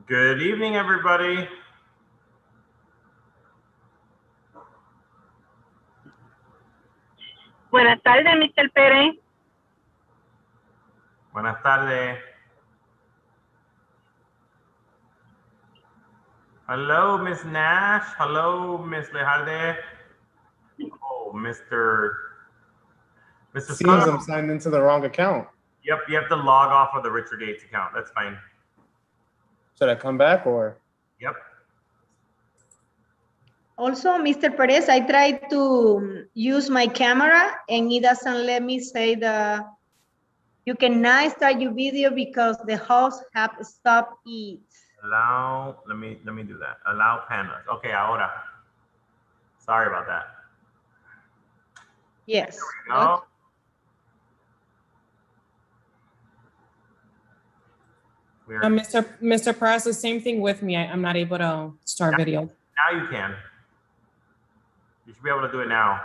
Good evening, everybody. Buenas tardes, Mr. Pérez. Buenas tardes. Hello, Miss Nash. Hello, Miss Lejarde. Oh, Mr. Seems Scott. I'm signed into the wrong account. Yep, you have to log off of the Richard Gates account. That's fine. Should I come back or? Yep. Also, Mr. Perez, I tried to use my camera and it doesn't let me say you cannot start your video because the host have stopped it. Allow, let me do that. Allow pandas. Okay, ahora. Sorry about that. Yes. There we go. Mr. Perez, the same thing with me. I'm not able to start video. Now you can. You should be able to do it now.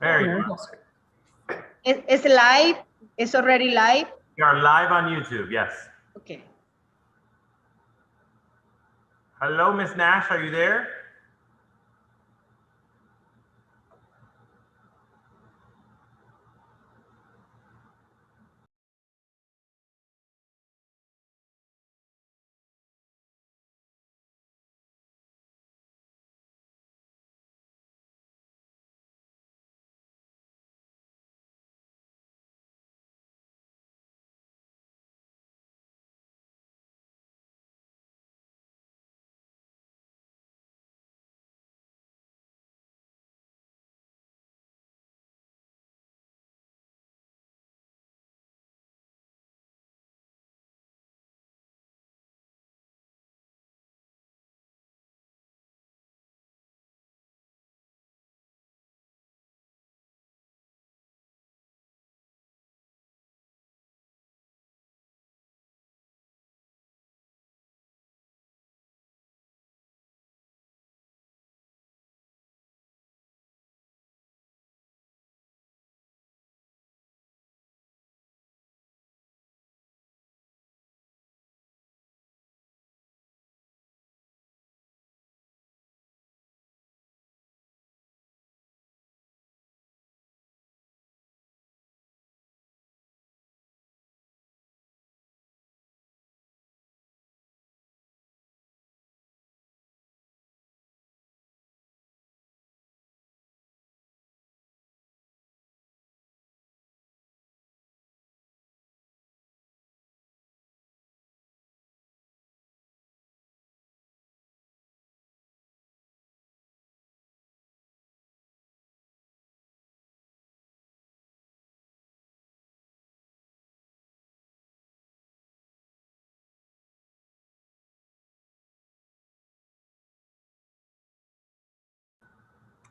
There you go. It's live. It's already live. You are live on YouTube, yes. Okay. Hello, Miss Nash, are you there?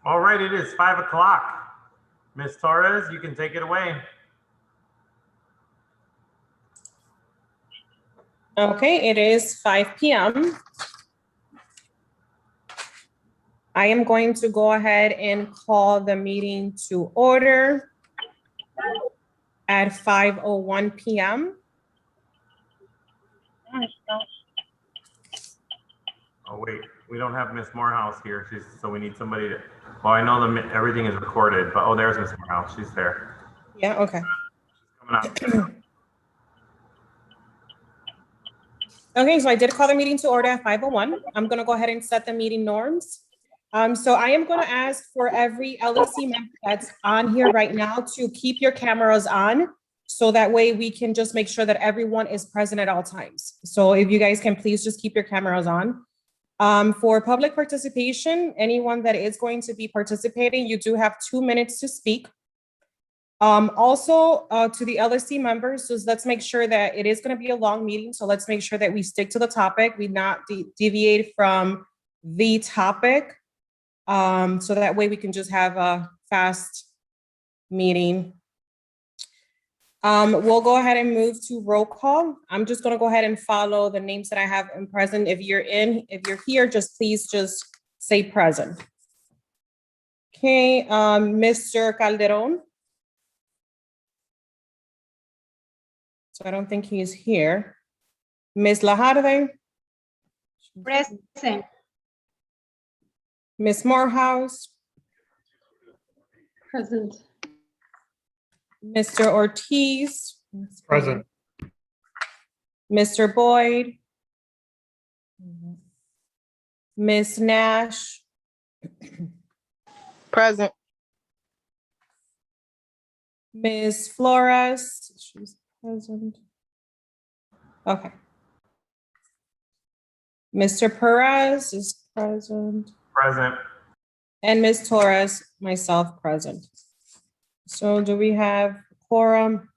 All right, it is 5 o'clock. Miss Torres, you can take it away. Okay, it is 5 p.m. I am going to go ahead and call the meeting to order at 5:01 p.m. Oh, wait, we don't have Miss Morehouse here. So we need somebody to, well, I know everything is recorded, but oh, there's Miss Morehouse. She's there. Yeah, okay. Coming up. Okay, so I did call the meeting to order at 5:01. I'm gonna go ahead and set the meeting norms. So I am gonna ask for every LEC member that's on here right now to keep your cameras on, so that way we can just make sure that everyone is present at all times. So if you guys can please just keep your cameras on. For public participation, anyone that is going to be participating, you do have 2 minutes to speak. Also, to the LSC members, just let's make sure that it is going to be a long meeting. So let's make sure that we stick to the topic, we not deviate from the topic. So that way we can just have a fast meeting. We'll go ahead and move to roll call. I'm just going to go ahead and follow the names that I have in present. If you're here, just please just say present. Okay, Mr. Calderon. So I don't think he's here. Ms. Lajarde, Present. Ms. Morehouse, Present. Mr. Ortiz. Present. Mr. Boyd. Ms. Nash, Present. Ms. Flores, she's present. Okay. Mr. Perez is present, Present. and Ms. Torres, myself, present. So do we have quorum?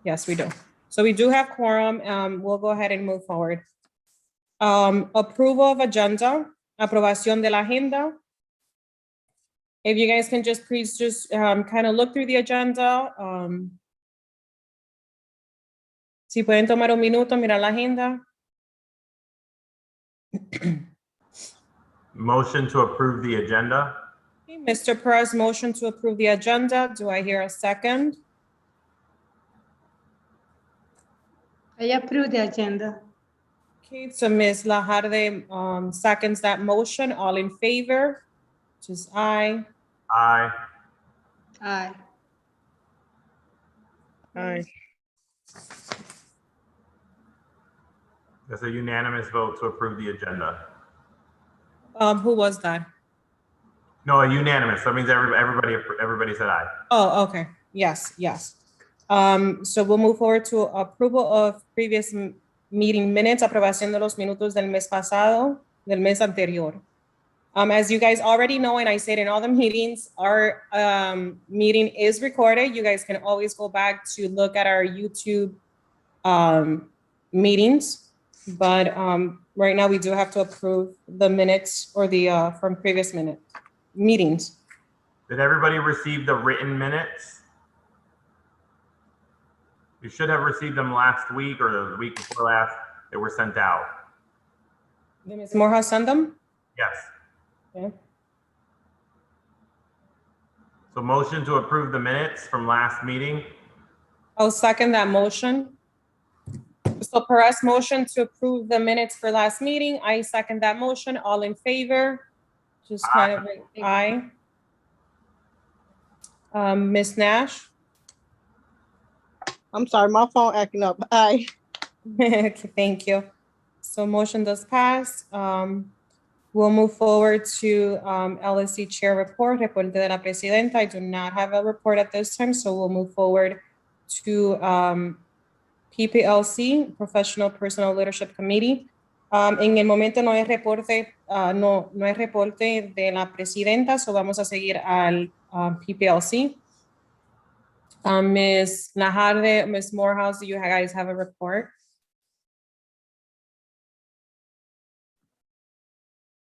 Yes, we do. So we do have quorum. We'll go ahead and move forward. Approval of agenda, aprobación de la agenda. If you guys can just please just kind of look through the agenda. Si pueden tomar un minuto, mirar la agenda. Motion to approve the agenda. Okay, Mr. Perez, motion to approve the agenda. Do I hear a second? I approve the agenda. Okay, so Ms. Lajarde seconds that motion. All in favor? Just aye. Aye. Aye. Aye. That's a unanimous vote to approve the agenda. Who was that? No, a unanimous. That means everybody said aye. Oh, okay. Yes, yes. So we'll move forward to approval of previous meeting minutes, aprobación de los minutos del mes pasado, del mes anterior. As you guys already know, and I said in all the meetings, our meeting is recorded. You guys can always go back to look at our YouTube meetings. But right now we do have to approve the minutes or the from previous meetings. Did everybody receive the written minutes? You should have received them last week or the week before last. They were sent out. Did Ms. Morehouse send them? Yes. Okay. So motion to approve the minutes from last meeting. I'll second that motion. So Perez motion to approve the minutes for last meeting. I second that motion. All in favor? Just kind of aye. Ms. Nash? I'm sorry, my phone acting up. Aye. Okay, thank you. So motion does pass. We'll move forward to LSC Chair report, reporte de la Presidenta. I do not have a report at this time, so we'll move forward to PPLC, Professional Personal Leadership Committee. En el momento no hay reporte, no hay reporte de la Presidenta, so vamos a seguir al PPLC. Ms. Lajarde, Ms. Morehouse, do you guys have a report?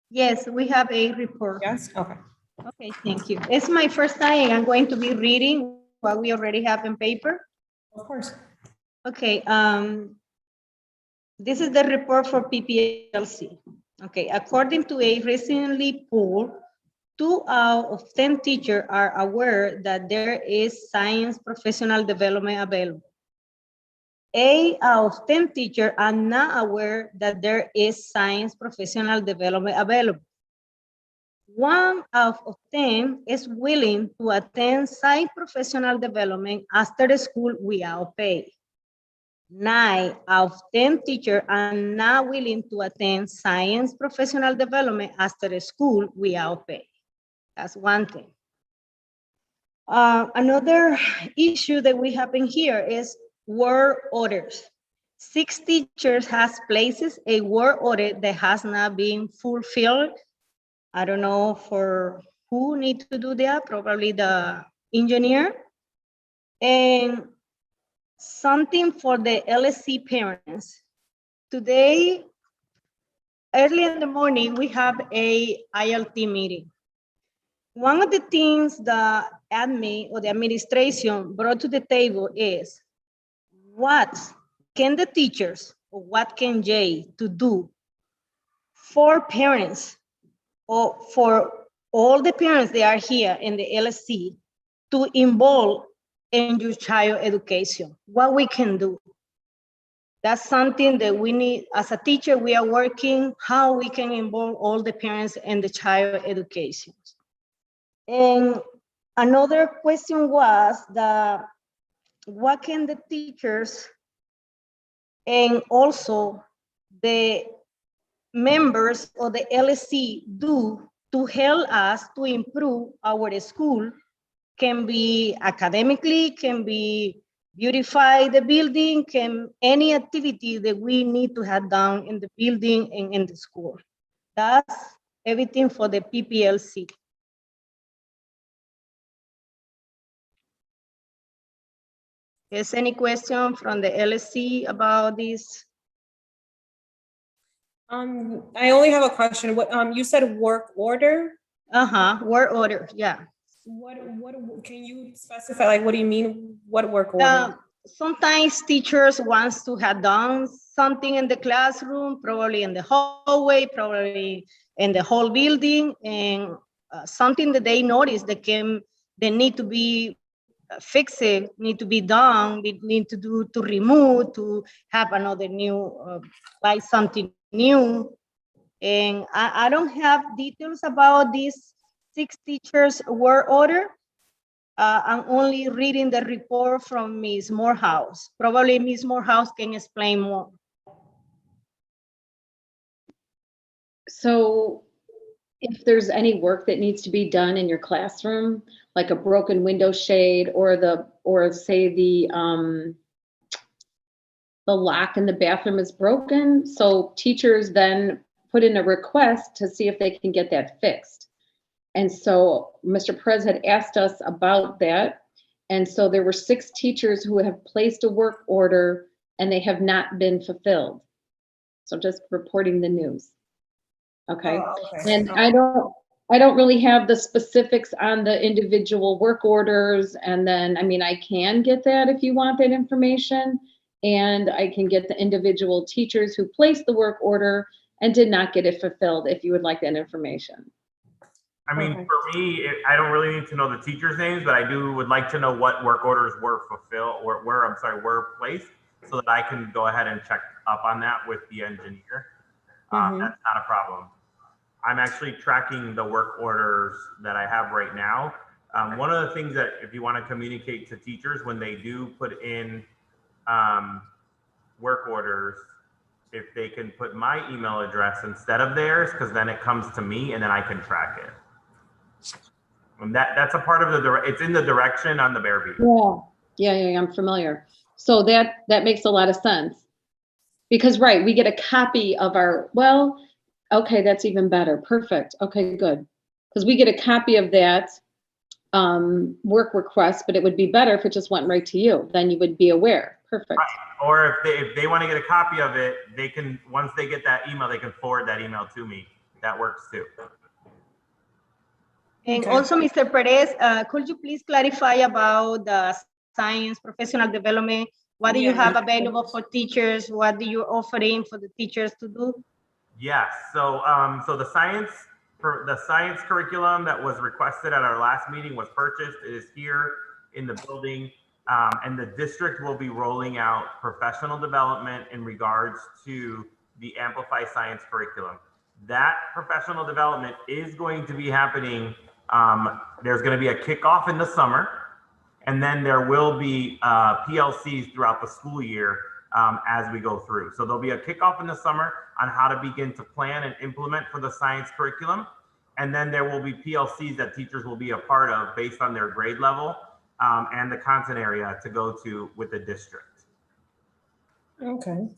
Yes, we have a report. Yes, okay. Okay, thank you. It's my first time and I'm going to be reading what we already have in paper. Of course. Okay, this is the report for PPLC. Okay, according to a recently poll, 2 out of 10 teachers are aware that there is science professional development available. 8 out of 10 teachers are not aware that there is science professional development available. 1 out of 10 is willing to attend science professional development after the school without pay. 9 out of 10 teachers are not willing to attend science professional development after the school without pay. That's one thing. Another issue that we have in here is work orders. 6 teachers has places a work order that has not been fulfilled. I don't know for who need to do that, probably the engineer. And something for the LSC parents. Today, early in the morning, we have a ILT meeting. One of the things the admin or the administration brought to the table is what can the teachers or what can Jay to do for parents or for all the parents that are here in the LSC to involve in your child education, what we can do. That's something that we need, as a teacher, we are working, how we can involve all the parents in the child education. And another question was what can the teachers and also the members of the LSC do to help us to improve our school? Can be academically, can be beautify the building, can any activity that we need to have done in the building and in the school. That's everything for the PPLC. Is any question from the LSC about this? I only have a question. What you said work order? Work order, yeah. What can you specify? Like, what do you mean? What work order? Sometimes teachers wants to have done something in the classroom, probably in the hallway, probably in the whole building, and something that they notice that they need to be fixed, need to be done, we need to do to remove, to have another new, buy something new. And I don't have details about these 6 teachers' work order. I'm only reading the report from Ms. Morehouse. Probably Ms. Morehouse can explain more. So if there's any work that needs to be done in your classroom, like a broken window shade or say the lock in the bathroom is broken, so teachers then put in a request to see if they can get that fixed. And so Mr. Perez had asked us about that. And so there were 6 teachers who have placed a work order and they have not been fulfilled. So just reporting the news. Okay. Oh, okay. And I don't really have the specifics on the individual work orders. And then, I mean, I can get that if you want that information. And I can get the individual teachers who placed the work order and did not get it fulfilled if you would like that information. I mean, Okay. for me, I don't really need to know the teachers' names, but I would like to know what work orders were fulfilled or were placed, so that I can go ahead and check up on that with the engineer. Mhm. That's not a problem. I'm actually tracking the work orders that I have right now. One of the things that, if you want to communicate to teachers when they do put in work orders, if they can put my email address instead of theirs, because then it comes to me and then I can track it. And that's a part of it's in the direction on the Bear View. Yeah, I'm familiar. So that makes a lot of sense. Because, right, we get a copy of our, well, okay, that's even better. Perfect. Okay, good. Because we get a copy of that work request, but it would be better if it just went right to you. Then you would be aware. Perfect. Right. Or if they want to get a copy of it, they can, once they get that email, they can forward that email to me. That works too. And Okay. also, Mr. Perez, could you please clarify about the science professional development? What do you Yeah. have available for teachers? What do you offering for the teachers to do? Yes. So the science curriculum that was requested at our last meeting was purchased. It is here in the building, and the district will be rolling out professional development in regards to the Amplify Science curriculum. That professional development is going to be happening. There's going to be a kickoff in the summer, and then there will be PLCs throughout the school year as we go through. So there'll be a kickoff in the summer on how to begin to plan and implement for the science curriculum. And then there will be PLCs that teachers will be a part of based on their grade level and the content area to go to with the district. Okay.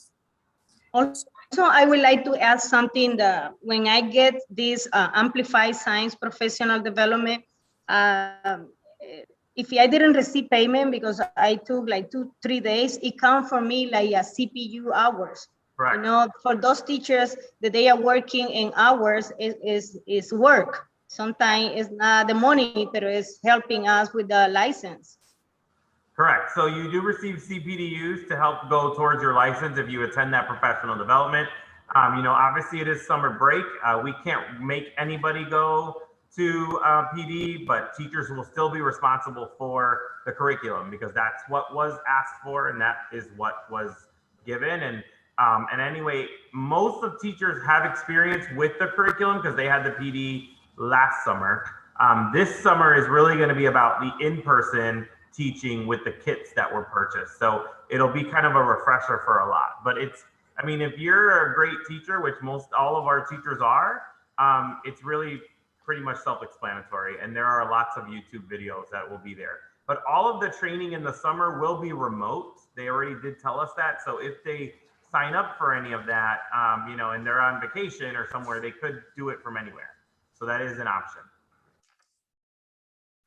Also, I would like to add something that when I get this Amplify Science professional development, if I didn't receive payment because I took like 2-3 days, it counts for me like a CPU hours. Correct. You know, for those teachers that they are working in hours is work. Sometimes it's not the money, but it's helping us with the license. Correct. So you do receive CPDUs to help go towards your license if you attend that professional development. You know, obviously it is summer break. We can't make anybody go to PD, but teachers will still be responsible for the curriculum because that's what was asked for and that is what was given. And anyway, most of teachers have experience with the curriculum because they had the PD last summer. This summer is really going to be about the in-person teaching with the kits that were purchased. So it'll be kind of a refresher for a lot, but I mean, if you're a great teacher, which most all of our teachers are, it's really pretty much self-explanatory. And there are lots of YouTube videos that will be there. But all of the training in the summer will be remote. They already did tell us that. So if they sign up for any of that, you know, and they're on vacation or somewhere, they could do it from anywhere. So that is an option.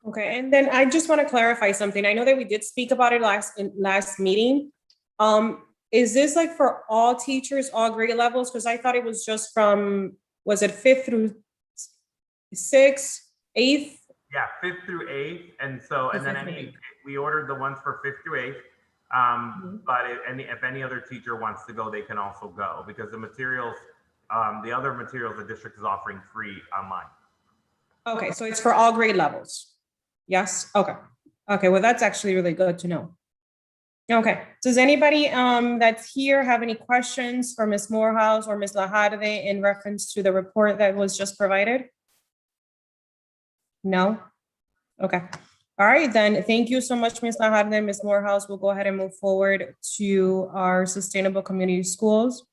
Okay, and then I just want to clarify something. I know that we did speak about it last meeting. Is this like for all teachers, all grade levels? Because I thought it was just from, was it 5th through 6th, 8th? Yeah, 5th through 8th. And so, and then we ordered the ones for 5th through 8th. But if any other teacher wants to go, they can also go because the materials, the other materials the district is offering free online. Okay, so it's for all grade levels. Yes, okay. Okay, well, that's actually really good to know. Okay, does anybody that's here have any questions for Ms. Morehouse or Ms. Lajarde in reference to the report that was just provided? No? Okay. All right, then, thank you so much, Ms. Lajarde. Ms. Morehouse, we'll go ahead and move forward to our Sustainable Community Schools.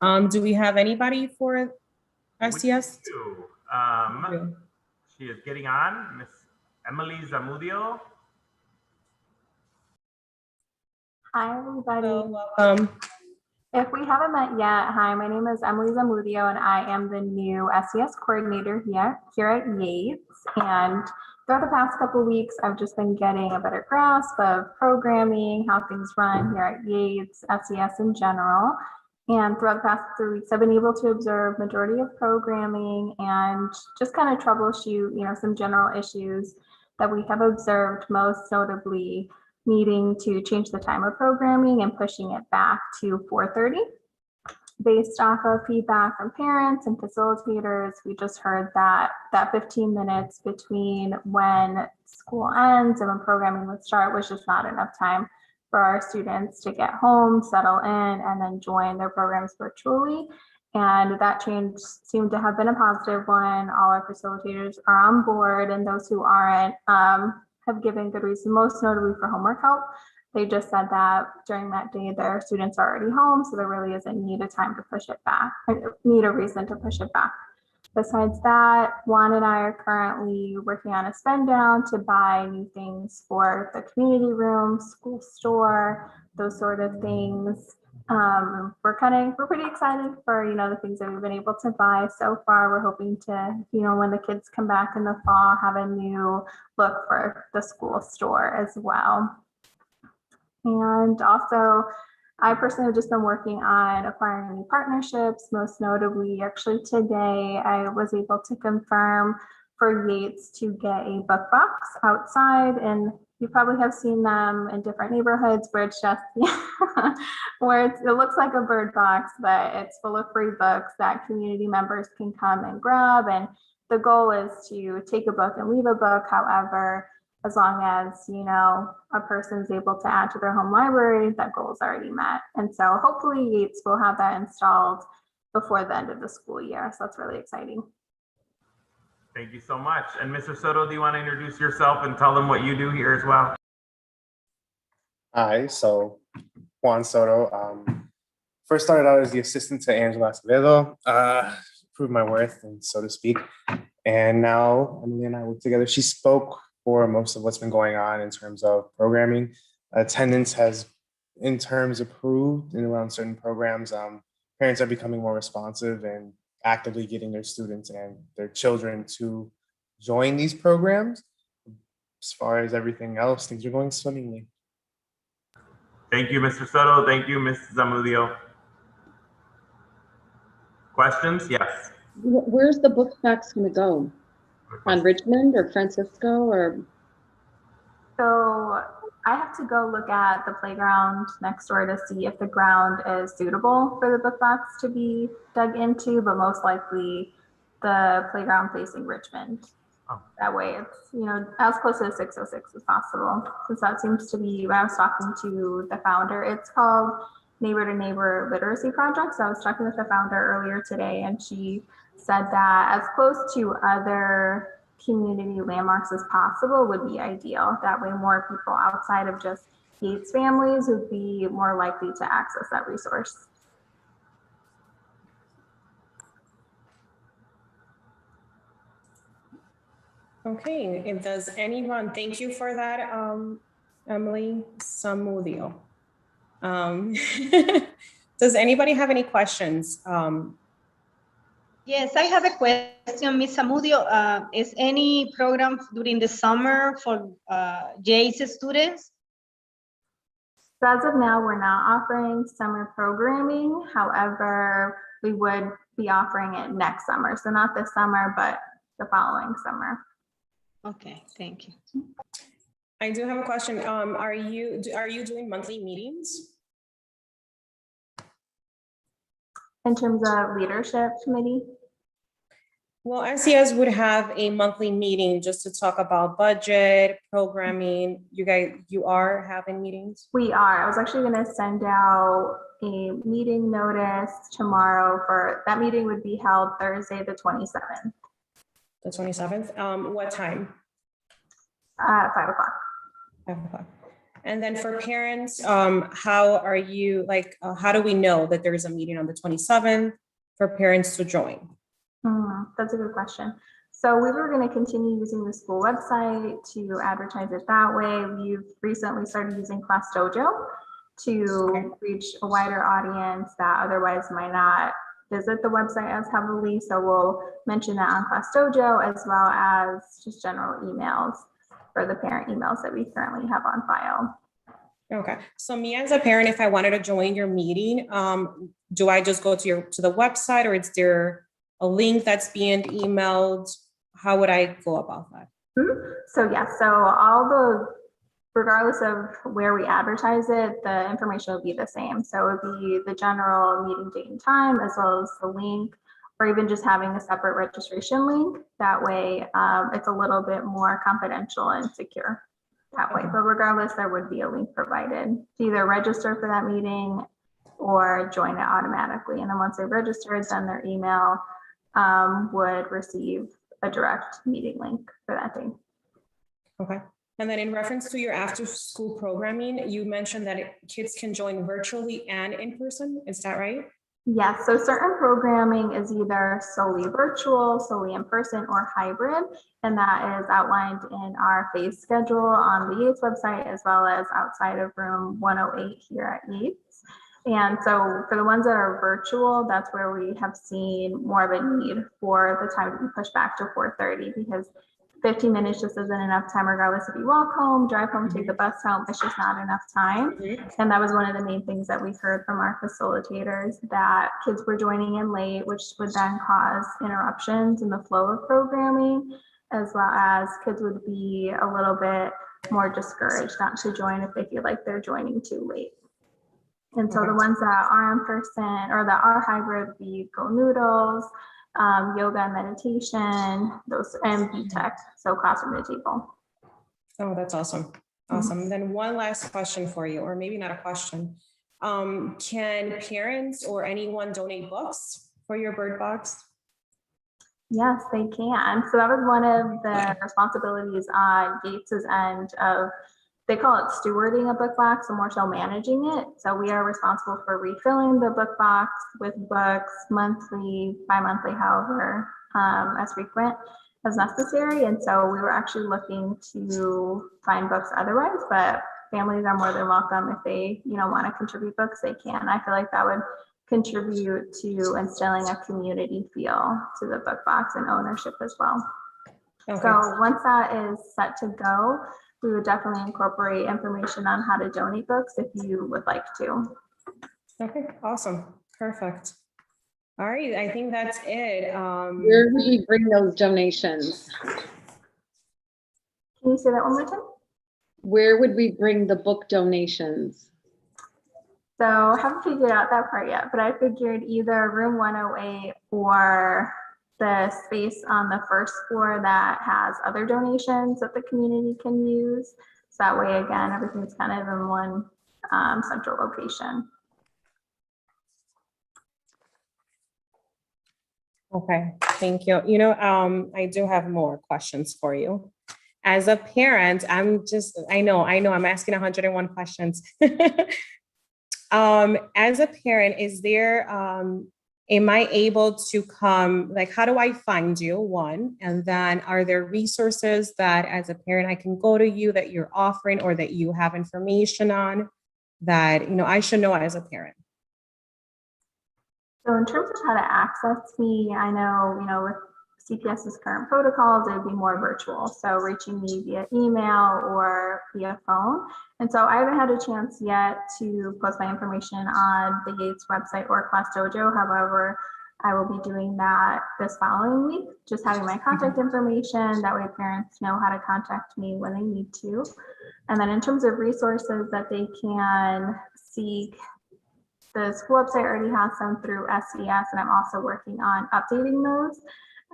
Do we have anybody for SCS? She is getting on, Miss Emily Zamudio. Hi, everybody. Welcome. If we haven't met yet, hi, my name is Emily Zamudio, and I am the new SES coordinator here at Yates. And throughout the past couple of weeks, I've just been getting a better grasp of programming, how things run here at Yates, SES in general. And throughout the past 3 weeks, I've been able to observe majority of programming and just kind of troubleshoot, you know, some general issues that we have observed, most notably needing to change the time of programming and pushing it back to 4:30. Based off of feedback from parents and facilitators, we just heard that 15 minutes between when school ends and when programming would start was just not enough time for our students to get home, settle in, and then join their programs virtually. And that change seemed to have been a positive one. All our facilitators are on board, and those who aren't have given good reason, most notably for homework help. They just said that during that day, their students are already home, so there really isn't need a time to push it back, need a reason to push it back. Besides that, Juan and I are currently working on a spend down to buy new things for the community room, school store, those sort of things. We're pretty excited for, you know, the things that we've been able to buy so far. We're hoping to, you know, when the kids come back in the fall, have a new look for the school store as well. And also, I personally have just been working on acquiring new partnerships. Most notably, actually today, I was able to confirm for Yates to get a book box outside, and you probably have seen them in different neighborhoods where it's just where it looks like a bird box, but it's full of free books that community members can come and grab. And the goal is to take a book and leave a book. However, as long as, you know, a person's able to add to their home library, that goal is already met. And so hopefully Yates will have that installed before the end of the school year. So that's really exciting. Thank you so much. And Mr. Soto, do you want to introduce yourself and tell them what you do here as well? Hi, so Juan Soto. First started out as the assistant to Angela Acevedo, proved my worth, and so to speak. And now Emily and I work together. She spoke for most of what's been going on in terms of programming. Attendance has, in terms, improved in around certain programs. Parents are becoming more responsive and actively getting their students and their children to join these programs. As far as everything else, things are going swimmingly. Thank you, Mr. Soto. Thank you, Ms. Zamudio. Questions? Yes. Where's the book box going to go? On Richmond or Francisco or? So I have to go look at the playground next door to see if the ground is suitable for the book box to be dug into, but most likely the playground facing Richmond. Oh. That way it's, you know, as close to 606 as possible, since that seems to be, when I was talking to the founder, it's called Neighbor to Neighbor Literacy Project. So I was talking with the founder earlier today, and she said that as close to other community landmarks as possible would be ideal. That way more people outside of just Yates families would be more likely to access that resource. Okay, and does anyone, thank you for that, Emily Samudio. Does anybody have any questions? Yes, I have a question, Ms. Samudio. Is any program during the summer for JACE students? So as of now, we're not offering summer programming. However, we would be offering it next summer. So not this summer, but the following summer. Okay, thank you. I do have a question. Are you doing monthly meetings? In terms of leadership committee, Well, SES would have a monthly meeting just to talk about budget, programming. You are having meetings? we are. I was actually going to send out a meeting notice tomorrow for that meeting would be held Thursday, the 27th The 27th? What time? at 5 o'clock. 5 o'clock. And then for parents, how are you, how do we know that there is a meeting on the 27th for parents to join? That's a good question. So we were going to continue using the school website to advertise it that way. We've recently started using Class Dojo to reach a wider audience that otherwise might not visit the website as heavily. So we'll mention that on Class Dojo, as well as just general emails for the parent emails that we currently have on file. Okay, so me as a parent, if I wanted to join your meeting, do I just go to the website, or is there a link that's being emailed? How would I go about that? So yes, regardless of where we advertise it, the information will be the same. So it would be the general meeting date and time, as well as the link, or even just having a separate registration link. That way it's a little bit more confidential and secure that way. But regardless, there would be a link provided to either register for that meeting or join it automatically. And then once they're registered, then their email would receive a direct meeting link for that day. Okay. And then in reference to your after school programming, you mentioned that kids can join virtually and in person. Is that right? Yes, so certain programming is either solely virtual, solely in person, or hybrid, and that is outlined in our phase schedule on the Yates website, as well as outside of room 108 here at Yates. And so for the ones that are virtual, that's where we have seen more of a need for the time to be pushed back to 4:30, because 15 minutes just isn't enough time, regardless if you walk home, drive home, take the bus home, it's just not enough time. And that was one of the main things that we heard from our facilitators, that kids were joining in late, which would then cause interruptions in the flow of programming, as well as kids would be a little bit more discouraged not to join if they feel like they're joining too late. And so the ones that are in person or that are hybrid would be Go Noodles, yoga and meditation, those, and BTech, so classroom to table. Oh, that's awesome. Awesome. Then one last question for you, or maybe not a question. Can parents or anyone donate books for your Bird Box? Yes, they can. So that was one of the responsibilities on Gates's end of, they call it stewarding a book box, and more so managing it. So we are responsible for refilling the book box with books monthly, bi-monthly, however, as frequent as necessary. And so we were actually looking to find books otherwise, but families are more than welcome if they, want to contribute books, they can. I feel like that would contribute to instilling a community feel to the book box and ownership as well. Okay. So once that is set to go, we would definitely incorporate information on how to donate books if you would like to. Okay, awesome. Perfect. All right, I think that's it. Where would we bring those donations? Can you say that one more time? Where would we bring the book donations? So I haven't figured out that part yet, but I figured either room 108 or the space on the first floor that has other donations that the community can use. So that way, again, everything's kind of in one central location. Okay, thank you. I do have more questions for you. As a parent, I know, I'm asking 101 questions. As a parent, am I able to come, like, how do I find you, one? And then are there resources that as a parent I can go to you that you're offering or that you have information on that, I should know as a parent? So in terms of how to access me, I know, with CPS's current protocols, it would be more virtual. So reaching me via email or via phone. And so I haven't had a chance yet to post my information on the Yates website or Class Dojo. However, I will be doing that this following week, just having my contact information. That way parents know how to contact me when they need to. And then in terms of resources that they can seek, the school website already has some through SES, and I'm also working on updating those.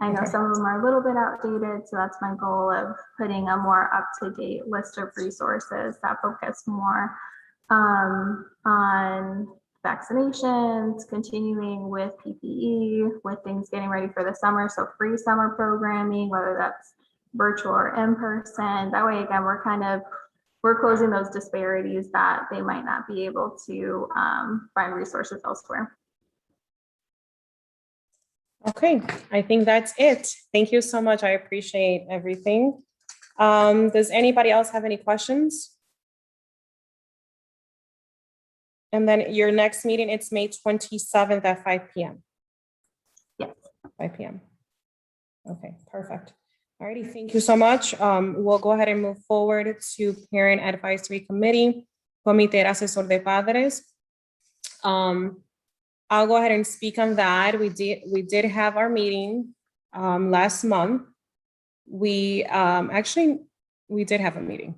I know some of them are a little bit outdated, so that's my goal of putting a more up-to-date list of resources that focus more on vaccinations, continuing with PPE, with things getting ready for the summer, so free summer programming, whether that's virtual or in person. That way, again, we're closing those disparities that they might not be able to find resources elsewhere. Okay, I think that's it. Thank you so much. I appreciate everything. Does anybody else have any questions? And then your next meeting, it's May 27th at 5 p.m. Yes. 5 p.m. Okay, perfect. Alrighty, thank you so much. We'll go ahead and move forward to Parent Advisory Committee, Comité Asesor de Padres. I'll go ahead and speak on that. We did have our meeting last month. We did have a meeting.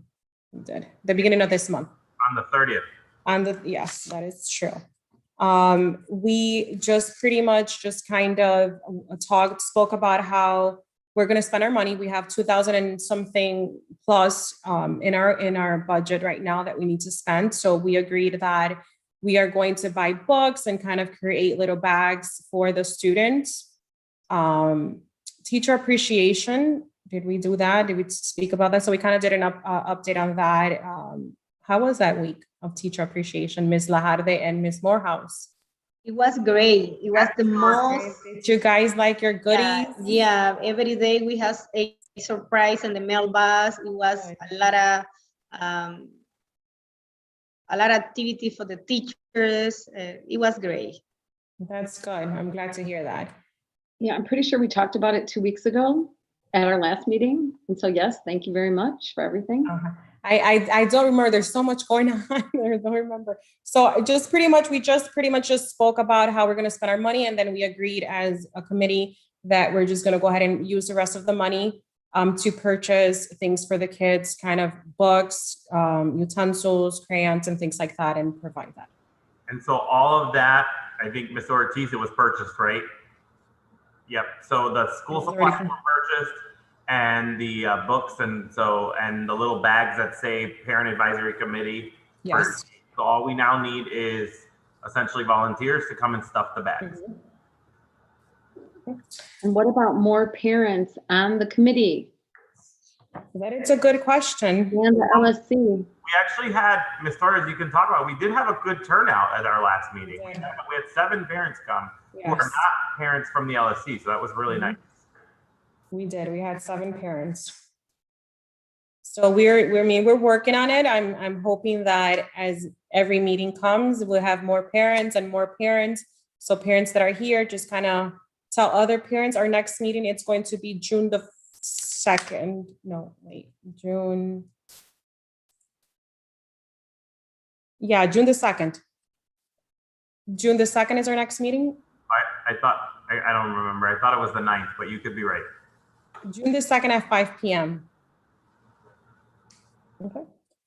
We did the beginning of this month. On the 30th. Yes, that is true. We just pretty much just kind of spoke about how we're going to spend our money. We have 2,000 and something plus in our budget right now that we need to spend. So we agreed that we are going to buy books and kind of create little bags for the students. Teacher appreciation. Did we do that? Did we speak about that? So we kind of did an update on that. How was that week of teacher appreciation, Ms. Lajarde and Ms. Morehouse? It was great. It was the most. Did you guys like your goodies? Yeah, every day we have a surprise in the mailbox. It was a lot of activity for the teachers. It was great. That's good. I'm glad to hear that. Yeah, I'm pretty sure we talked about it 2 weeks ago at our last meeting. And so, yes, thank you very much for everything. I don't remember. There's so much going on. I don't remember. So we just pretty much spoke about how we're going to spend our money. And then we agreed as a committee that we're just going to go ahead and use the rest of the money to purchase things for the kids, kind of books, utensils, crayons, and things like that, and provide that. And so all of that, I think Ms. Ortiz, it was purchased, right? Yep. So the school supplies were purchased, and the books, and the little bags that say Parent Advisory Committee. Yes. So all we now need is essentially volunteers to come and stuff the bags. And what about more parents on the committee? That is a good question. And the LSC. We actually had, Ms. Torres, you can talk about, we did have a good turnout at our last meeting. We had 7 parents come who are not parents from the LSC, so that was really nice. We did. We had 7 parents. So we're working on it. I'm hoping that as every meeting comes, we'll have more parents and more parents. So parents that are here, just kind of tell other parents. Our next meeting, it's going to be June the 2nd. No, wait, June. Yeah, June the 2nd. June the 2nd is our next meeting. I thought, I don't remember. I thought it was the 9th, but you could be right. June the 2nd at 5 p.m. Okay.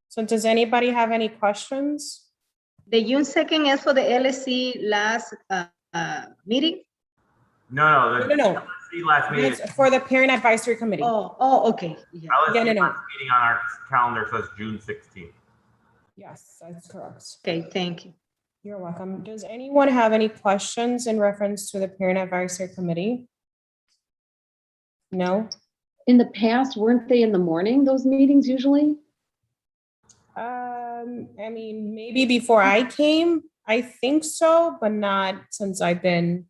So does anybody have any questions? The June 2nd is for the LSC last meeting? No. The No. LSC LSC last meeting, It's for the Parent Advisory Committee. Okay. Yeah. LSC Yeah, no, no. last meeting on our calendar says June 16th. Yes, that's correct. Okay, thank you. You're welcome. Does anyone have any questions in reference to the Parent Advisory Committee? No? In the past, weren't they in the morning, those meetings usually? I mean, maybe before I came, I think so, but not since I've been.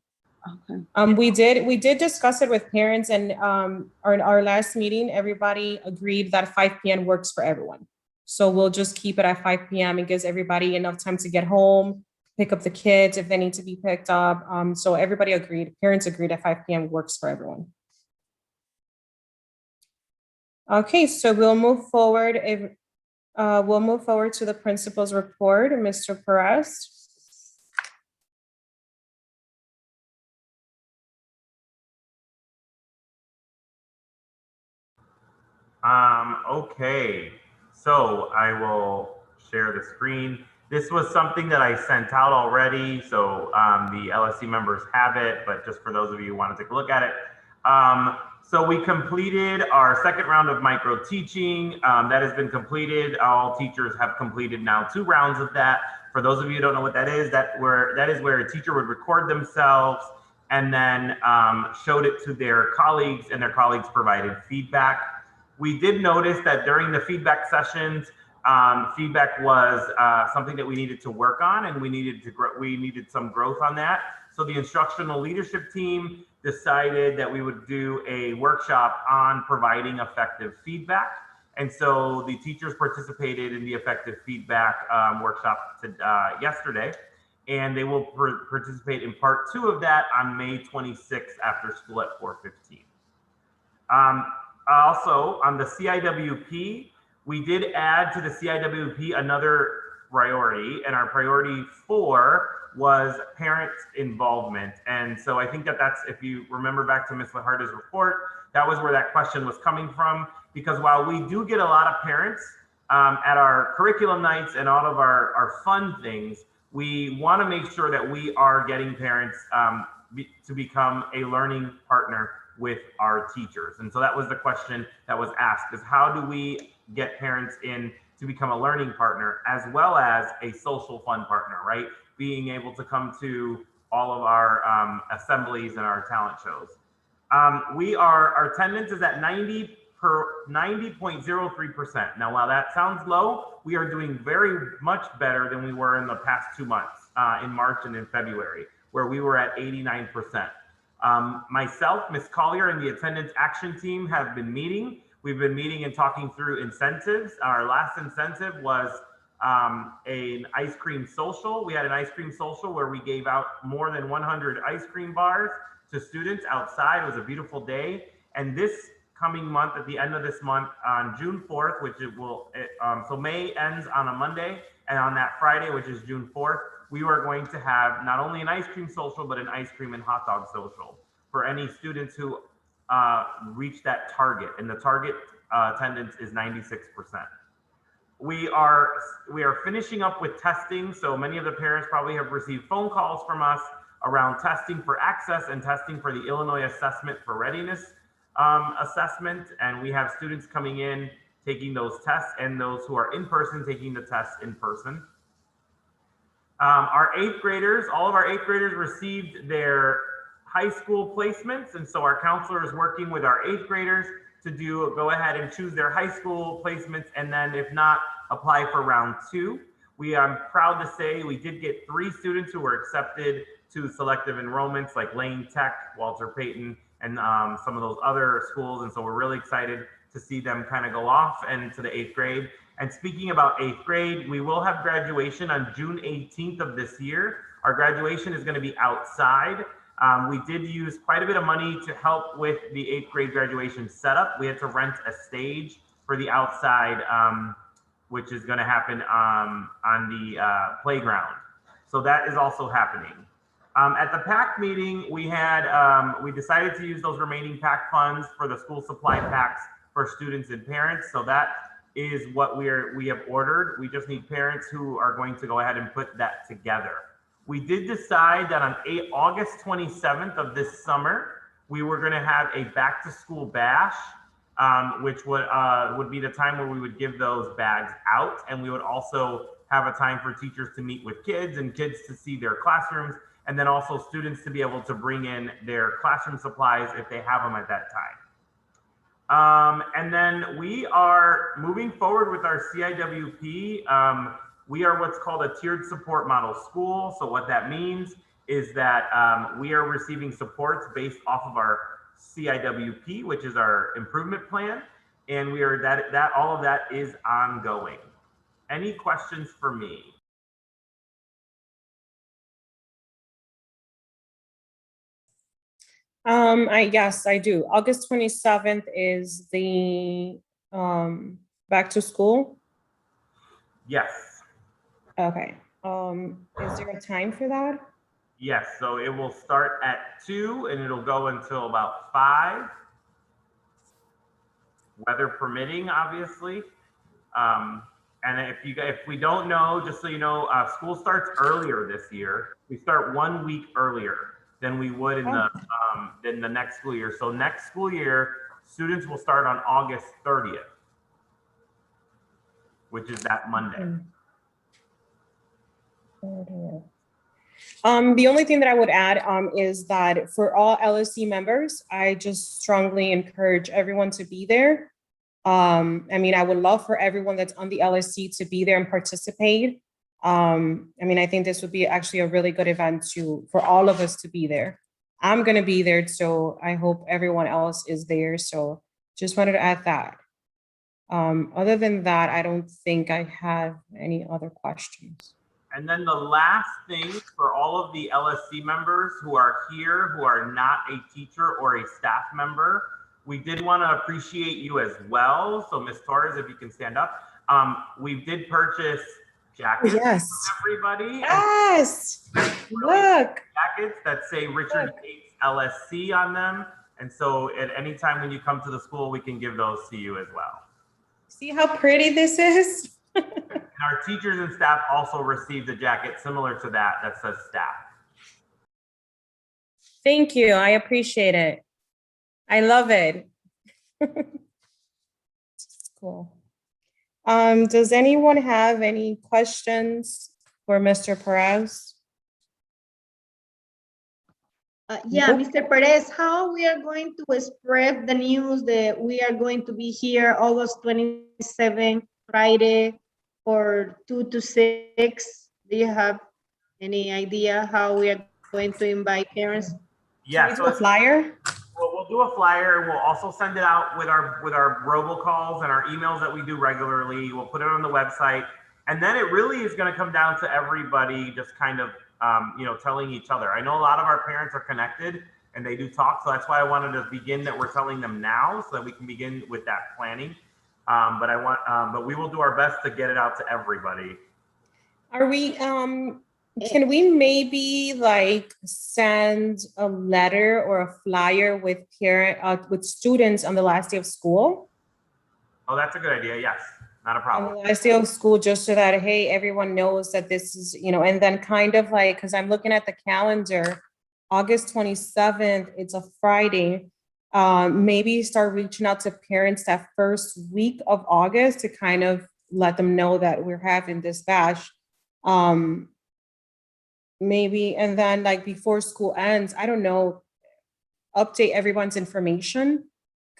Okay. We did discuss it with parents, and our last meeting, everybody agreed that 5 p.m. works for everyone. So we'll just keep it at 5 p.m. It gives everybody enough time to get home, pick up the kids if they need to be picked up. So everybody agreed, parents agreed that 5 p.m. works for everyone. Okay, so we'll move forward. We'll move forward to the principal's report. Mr. Perez. Okay, so I will share the screen. This was something that I sent out already, so the LSC members have it, but just for those of you who want to take a look at it. So we completed our second round of micro teaching. That has been completed. All teachers have completed now 2 rounds of that. For those of you who don't know what that is where a teacher would record themselves and then showed it to their colleagues, and their colleagues provided feedback. We did notice that during the feedback sessions, feedback was something that we needed to work on, and we needed some growth on that. So the instructional leadership team decided that we would do a workshop on providing effective feedback. And so the teachers participated in the effective feedback workshop yesterday, and they will participate in part 2 of that on May 26th after school at 4:15. Also, on the CIWP, we did add to the CIWP another priority, and our priority 4 was parent involvement. And so I think that's, if you remember back to Ms. Laharda's report, that was where that question was coming from, because while we do get a lot of parents at our curriculum nights and all of our fun things, we want to make sure that we are getting parents to become a learning partner with our teachers. And so that was the question that was asked, is how do we get parents in to become a learning partner as well as a social fun partner, right? Being able to come to all of our assemblies and our talent shows. Our attendance is at 90.03%. Now, while that sounds low, we are doing very much better than we were in the past 2 months, in March and in February, where we were at 89%. Myself, Ms. Collier, and the attendance action team have been meeting. We've been meeting and talking through incentives. Our last incentive was an ice cream social. We had an ice cream social where we gave out more than 100 ice cream bars to students outside. It was a beautiful day. And this coming month, at the end of this month, on June 4th, so May ends on a Monday, and on that Friday, which is June 4th, we are going to have not only an ice cream social, but an ice cream and hot dog social for any students who reach that target. And the target attendance is 96%. We are finishing up with testing. So many of the parents probably have received phone calls from us around testing for access and testing for the Illinois Assessment for Readiness assessment. And we have students coming in, taking those tests, and those who are in person taking the tests in person. Our 8th graders, all of our 8th graders received their high school placements. And so our counselor is working with our 8th graders to go ahead and choose their high school placements. And then if not, apply for round 2. I'm proud to say we did get 3 students who were accepted to selective enrollments like Lane Tech, Walter Payton, and some of those other schools. And so we're really excited to see them kind of go off and to the 8th grade. And speaking about 8th grade, we will have graduation on June 18th of this year. Our graduation is going to be outside. We did use quite a bit of money to help with the 8th grade graduation setup. We had to rent a stage for the outside, which is going to happen on the playground. So that is also happening. At the PAC meeting, we decided to use those remaining PAC funds for the school supply packs for students and parents. So that is what we have ordered. We just need parents who are going to go ahead and put that together. We did decide that on August 27th of this summer, we were going to have a back to school bash, which would be the time where we would give those bags out. And we would also have a time for teachers to meet with kids and kids to see their classrooms, and then also students to be able to bring in their classroom supplies if they have them at that time. And then we are moving forward with our CIWP. We are what's called a tiered support model school. So what that means is that we are receiving supports based off of our CIWP, which is our improvement plan. And we are that all of that is ongoing. Any questions for me? Yes, I do. August 27th is the back to school. Yes. Okay. Is there a time for that? Yes, so it will start at 2 and it'll go until about 5. Weather permitting, obviously. And if we don't know, just so you know, school starts earlier this year. We start 1 week earlier than we would in the next school year. So next school year, students will start on August 30th, which is that Monday. The only thing that I would add is that for all LSC members, I just strongly encourage everyone to be there. I mean, I would love for everyone that's on the LSC to be there and participate. I mean, I think this would be actually a really good event for all of us to be there. I'm going to be there, so I hope everyone else is there. So just wanted to add that. Other than that, I don't think I have any other questions. And then the last thing for all of the LSC members who are here, who are not a teacher or a staff member, we did want to appreciate you as well. So Ms. Torres, if you can stand up. We did purchase jackets for everybody. Yes. Look. Jackets that say Richard Yates LSC on them. And so at any time when you come to the school, we can give those to you as well. See how pretty this is? And our teachers and staff also received a jacket similar to that says staff. Thank you. I appreciate it. I love it. Cool. Does anyone have any questions for Mr. Perez? Yeah, Mr. Perez, how we are going to spread the news that we are going to be here August 27th, Friday, for 2 to 6? Do you have any idea how we are going to invite parents? Yeah, so a flyer. We'll do a flyer. We'll also send it out with our robocalls and our emails that we do regularly. We'll put it on the website, and then it really is going to come down to everybody just kind of telling each other. I know a lot of our parents are connected and they do talk, so that's why I wanted to begin that we're telling them now so that we can begin with that planning. But we will do our best to get it out to everybody. Are we, can we maybe like send a letter or a flyer with with students on the last day of school? Oh, that's a good idea. Yes, not a problem. On the last day of school, just so that, hey, everyone knows that this is, and then kind of like, because I'm looking at the calendar, August 27th, it's a Friday. Maybe start reaching out to parents that first week of August to kind of let them know that we're having this bash. Maybe, and then like before school ends, I don't know, update everyone's information.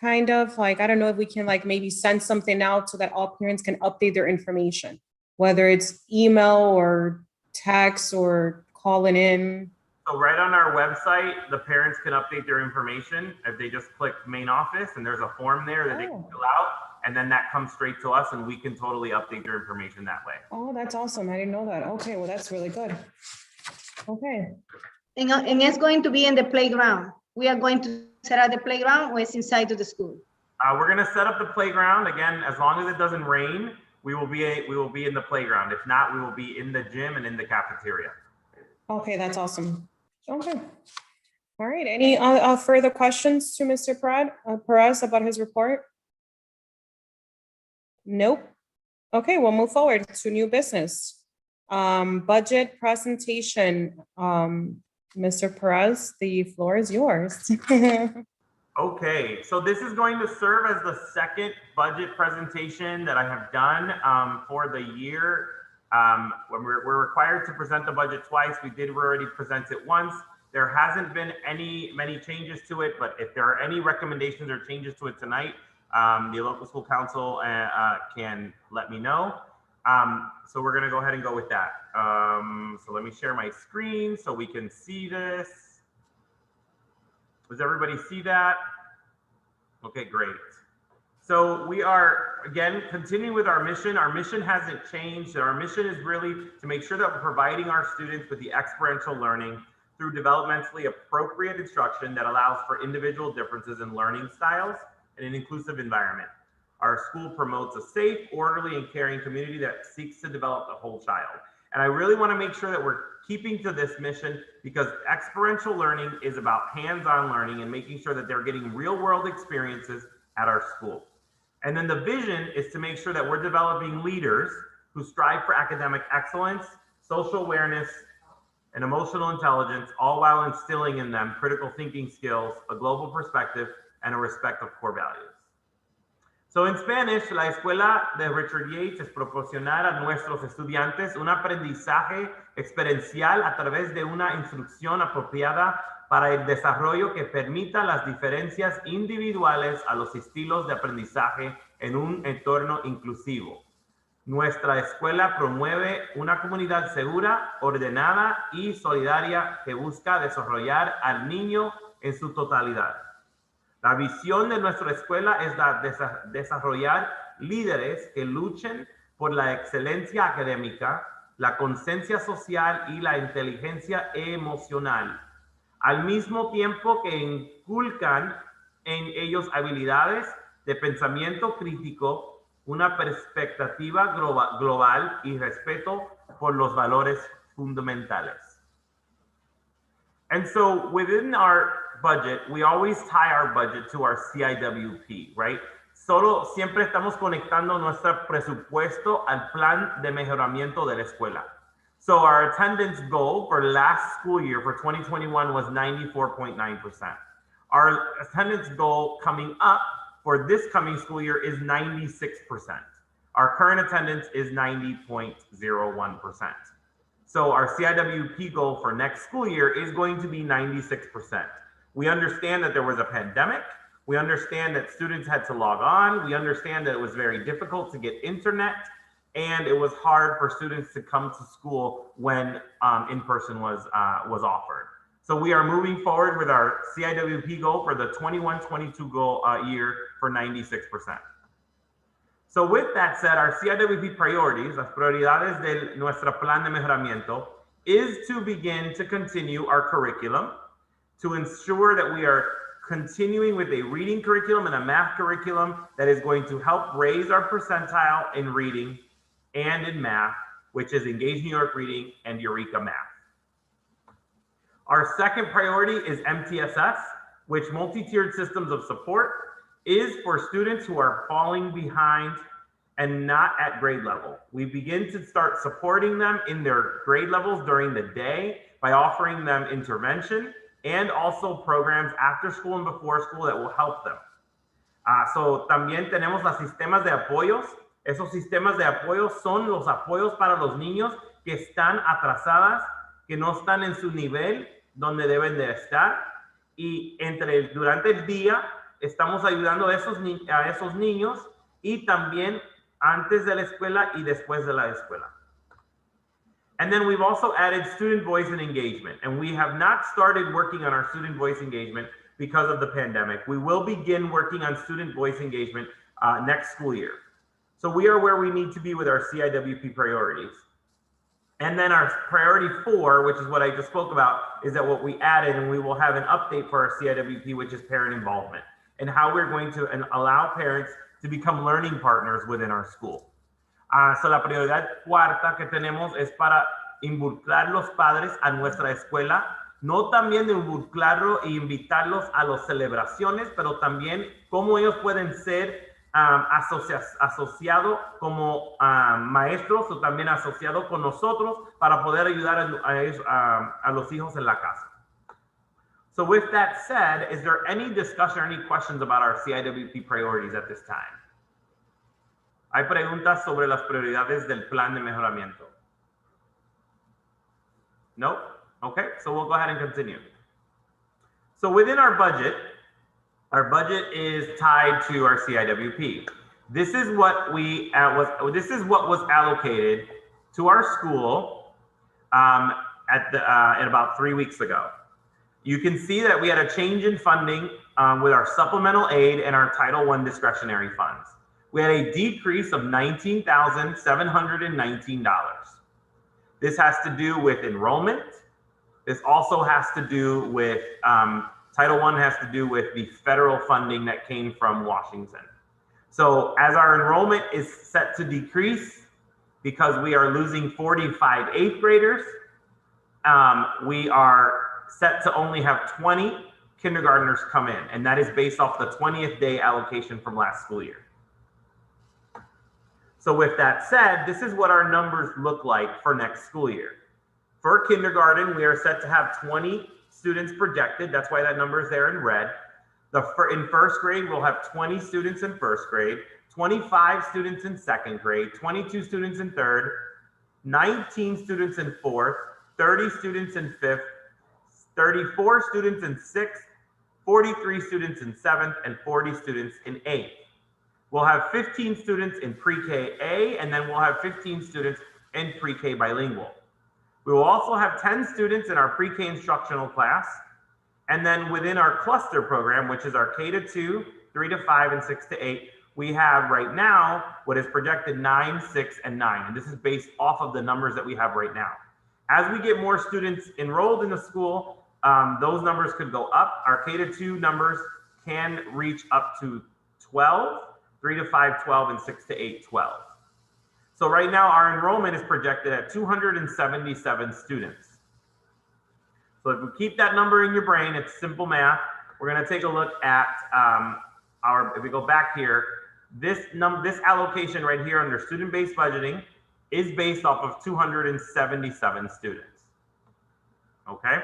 Kind of like, I don't know if we can like maybe send something out so that all parents can update their information, whether it's email or text or calling in. So right on our website, the parents can update their information if they just click main office, and there's a form there that they can fill out, and then that comes straight to us and we can totally update their information that way. Oh, that's awesome. I didn't know that. Okay, well, that's really good. Okay. And it's going to be in the playground. We are going to set up the playground, or it's inside of the school? We're going to set up the playground again. As long as it doesn't rain, we will be in the playground. If not, we will be in the gym and in the cafeteria. Okay, that's awesome. Okay. All right. Any further questions to Mr. Perez about his report? Nope. Okay, we'll move forward to new business. Budget presentation. Mr. Perez, the floor is yours. Okay, so this is going to serve as the second budget presentation that I have done for the year. When we're required to present the budget twice, we did already present it once. There hasn't been many changes to it, but if there are any recommendations or changes to it tonight, the local school council can let me know. So we're gonna go ahead and go with that. So let me share my screen so we can see this. Does everybody see that? Okay, great. So we are, again, continuing with our mission. Our mission hasn't changed. Our mission is really to make sure that we're providing our students with the experiential learning through developmentally appropriate instruction that allows for individual differences in learning styles and an inclusive environment. Our school promotes a safe, orderly, and caring community that seeks to develop the whole child. And I really want to make sure that we're keeping to this mission because experiential learning is about hands-on learning and making sure that they're getting real-world experiences at our school. And then the vision is to make sure that we're developing leaders who strive for academic excellence, social awareness, and emotional intelligence, all while instilling in them critical thinking skills, a global perspective, and a respect of core values. So in Spanish, la escuela de Richard Yates es proporcionar a nuestros estudiantes un aprendizaje experiencial a través de una instrucción apropiada para el desarrollo que permita las diferencias individuales a los estilos de aprendizaje en un entorno inclusivo. Nuestra escuela promueve una comunidad segura, ordenada y solidaria que busca desarrollar al niño en su totalidad. La visión de nuestra escuela es desarrollar líderes que luchen por la excelencia académica, la conciencia social y la inteligencia emocional, al mismo tiempo que inculcan en ellos habilidades de pensamiento crítico, una perspectiva global y respeto por los valores fundamentales. And so within our budget, we always tie our budget to our CIWP, right? Siempre estamos conectando nuestro presupuesto al plan de mejoramiento de la escuela. So our attendance goal for last school year for 2021 was 94.9%. Our attendance goal coming up for this coming school year is 96%. Our current attendance is 90.01%. So our CIWP goal for next school year is going to be 96%. We understand that there was a pandemic. We understand that students had to log on. We understand that it was very difficult to get internet, and it was hard for students to come to school when in-person was offered. So we are moving forward with our CIWP goal for the 21-22 goal year for 96%. So with that said, our CIWP priorities, las prioridades de nuestro plan de mejoramiento, is to begin to continue our curriculum, to ensure that we are continuing with a reading curriculum and a math curriculum that is going to help raise our percentile in reading and in math, which is Engage New York Reading and Eureka Math. Our second priority is MTSS, which multi-tiered systems of support is for students who are falling behind and not at grade level. We begin to start supporting them in their grade levels during the day by offering them intervention and also programs after school and before school that will help them. So también tenemos los sistemas de apoyos. Esos sistemas de apoyo son los apoyos para los niños que están atrasadas, que no están en su nivel donde deben de estar. Y durante el día estamos ayudando a esos niños y también antes de la escuela y después de la escuela. And then we've also added student voice and engagement. And we have not started working on our student voice engagement because of the pandemic. We will begin working on student voice engagement next school year. So we are where we need to be with our CIWP priorities. And then our priority 4, which is what I just spoke about, is that what we added, and we will have an update for our CIWP, which is parent involvement, and how we're going to allow parents to become learning partners within our school. So la prioridad cuarta que tenemos es para involucrar los padres a nuestra escuela, no también de involucrarlo e invitarlos a las celebraciones, pero también cómo ellos pueden ser asociados como maestros o también asociados con nosotros para poder ayudar a los hijos en la casa. So with that said, is there any discussion or any questions about our CIWP priorities at this time? ¿Hay preguntas sobre las prioridades del plan de mejoramiento? Nope. Okay, so we'll go ahead and continue. So within our budget is tied to our CIWP. This is what was allocated to our school at about 3 weeks ago. You can see that we had a change in funding with our supplemental aid and our Title I discretionary funds. We had a decrease of $19,719. This has to do with enrollment. This also has to do with Title I has to do with the federal funding that came from Washington. So as our enrollment is set to decrease because we are losing 45 eighth graders, we are set to only have 20 kindergartners come in, and that is based off the 20th day allocation from last school year. So with that said, this is what our numbers look like for next school year. For kindergarten, we are set to have 20 students projected. That's why that number is there in red. In first grade, we'll have 20 students in first grade, 25 students in second grade, 22 students in third, 19 students in fourth, 30 students in fifth, 34 students in sixth, 43 students in seventh, and 40 students in eighth. We'll have 15 students in pre-K A, and then we'll have 15 students in pre-K bilingual. We will also have 10 students in our pre-K instructional class. And then within our cluster program, which is our K-2, 3-5, and 6-8, we have right now what is projected 9, 6, and 9. And this is based off of the numbers that we have right now. As we get more students enrolled in the school, those numbers could go up. Our K-2 numbers can reach up to 12, 3-5, 12, and 6-8, 12. So right now our enrollment is projected at 277 students. So if we keep that number in your brain, it's simple math. We're going to take a look at if we go back here, this allocation right here under student-based budgeting is based off of 277 students. Okay.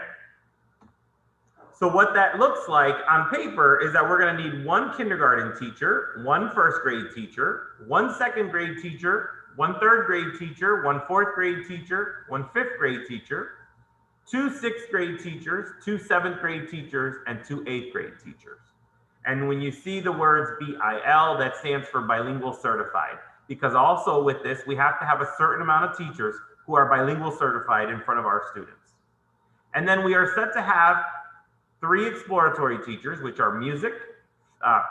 So what that looks like on paper is that we're going to need 1 kindergarten teacher, 1 first grade teacher, 1 second grade teacher, 1 third grade teacher, 1 fourth grade teacher, 1 fifth grade teacher, 2 sixth grade teachers, 2 seventh grade teachers, and 2 eighth grade teachers. And when you see the words BIL, that stands for bilingual certified, because also with this, we have to have a certain amount of teachers who are bilingual certified in front of our students. And then we are set to have 3 exploratory teachers, which are music,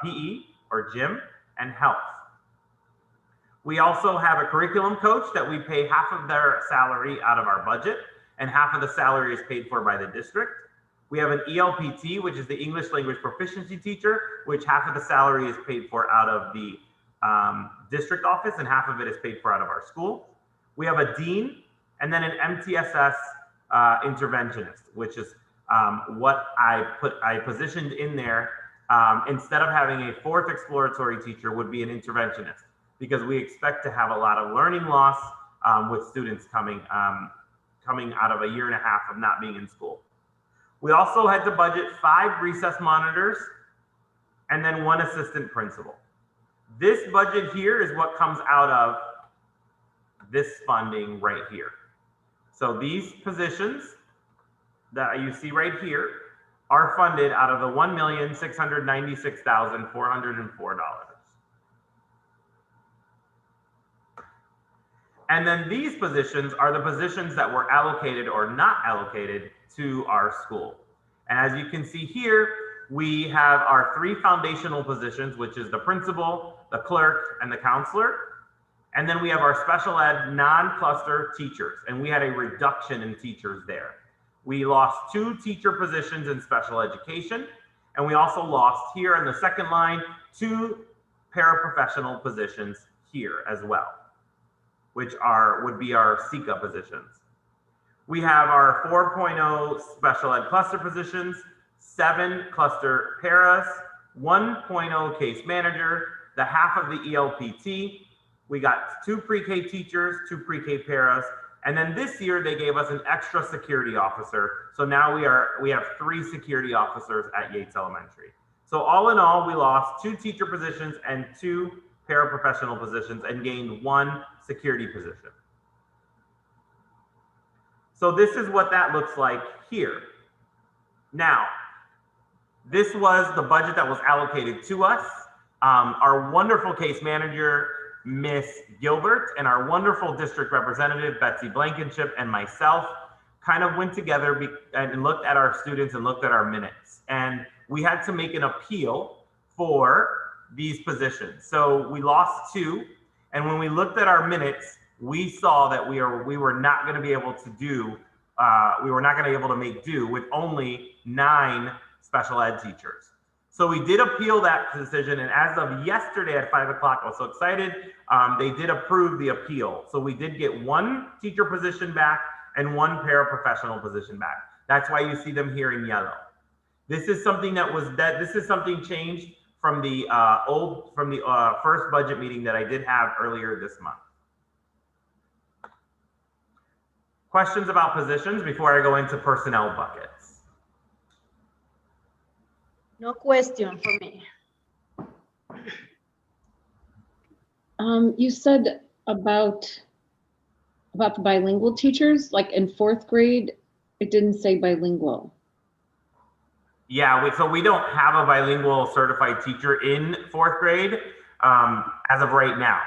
PE or gym, and health. We also have a curriculum coach that we pay half of their salary out of our budget, and half of the salary is paid for by the district. We have an ELPT, which is the English language proficiency teacher, which half of the salary is paid for out of the district office and half of it is paid for out of our school. We have a dean and then an MTSS interventionist, which is what I positioned in there. Instead of having a 4th exploratory teacher would be an interventionist, because we expect to have a lot of learning loss with students coming out of a year and a half of not being in school. We also had to budget 5 recess monitors and then 1 assistant principal. This budget here is what comes out of this funding right here. So these positions that you see right here are funded out of the $1,696,404. And then these positions are the positions that were allocated or not allocated to our school. And as you can see here, we have our 3 foundational positions, which is the principal, the clerk, and the counselor. And then we have our special ed non-cluster teachers, and we had a reduction in teachers there. We lost 2 teacher positions in special education, and we also lost here on the second line 2 paraprofessional positions here as well, which would be our SECA positions. We have our 4.0 special ed cluster positions, 7 cluster paras, 1.0 case manager, the half of the ELPT. We got 2 pre-K teachers, 2 pre-K paras, And then this year they gave us an extra security officer. So now we have 3 security officers at Yates Elementary. So all in all, we lost 2 teacher positions and 2 paraprofessional positions and gained 1 security position. So this is what that looks like here. Now, this was the budget that was allocated to us. Our wonderful case manager, Miss Gilbert, and our wonderful district representative, Betsy Blankenship, and myself kind of went together and looked at our students and looked at our minutes. And we had to make an appeal for these positions. So we lost 2. And when we looked at our minutes, we saw that we were not going to be able to do, we were not going to be able to make do with only 9 special ed teachers. So we did appeal that decision, and as of yesterday at 5 o'clock, I was so excited, they did approve the appeal. So we did get 1 teacher position back and 1 paraprofessional position back. That's why you see them here in yellow. This is something this is something changed from the first budget meeting that I did have earlier this month. Questions about positions before I go into personnel buckets? No question for me. You said about the bilingual teachers, like in 4th grade, it didn't say bilingual. Yeah, so we don't have a bilingual certified teacher in 4th grade as of right now.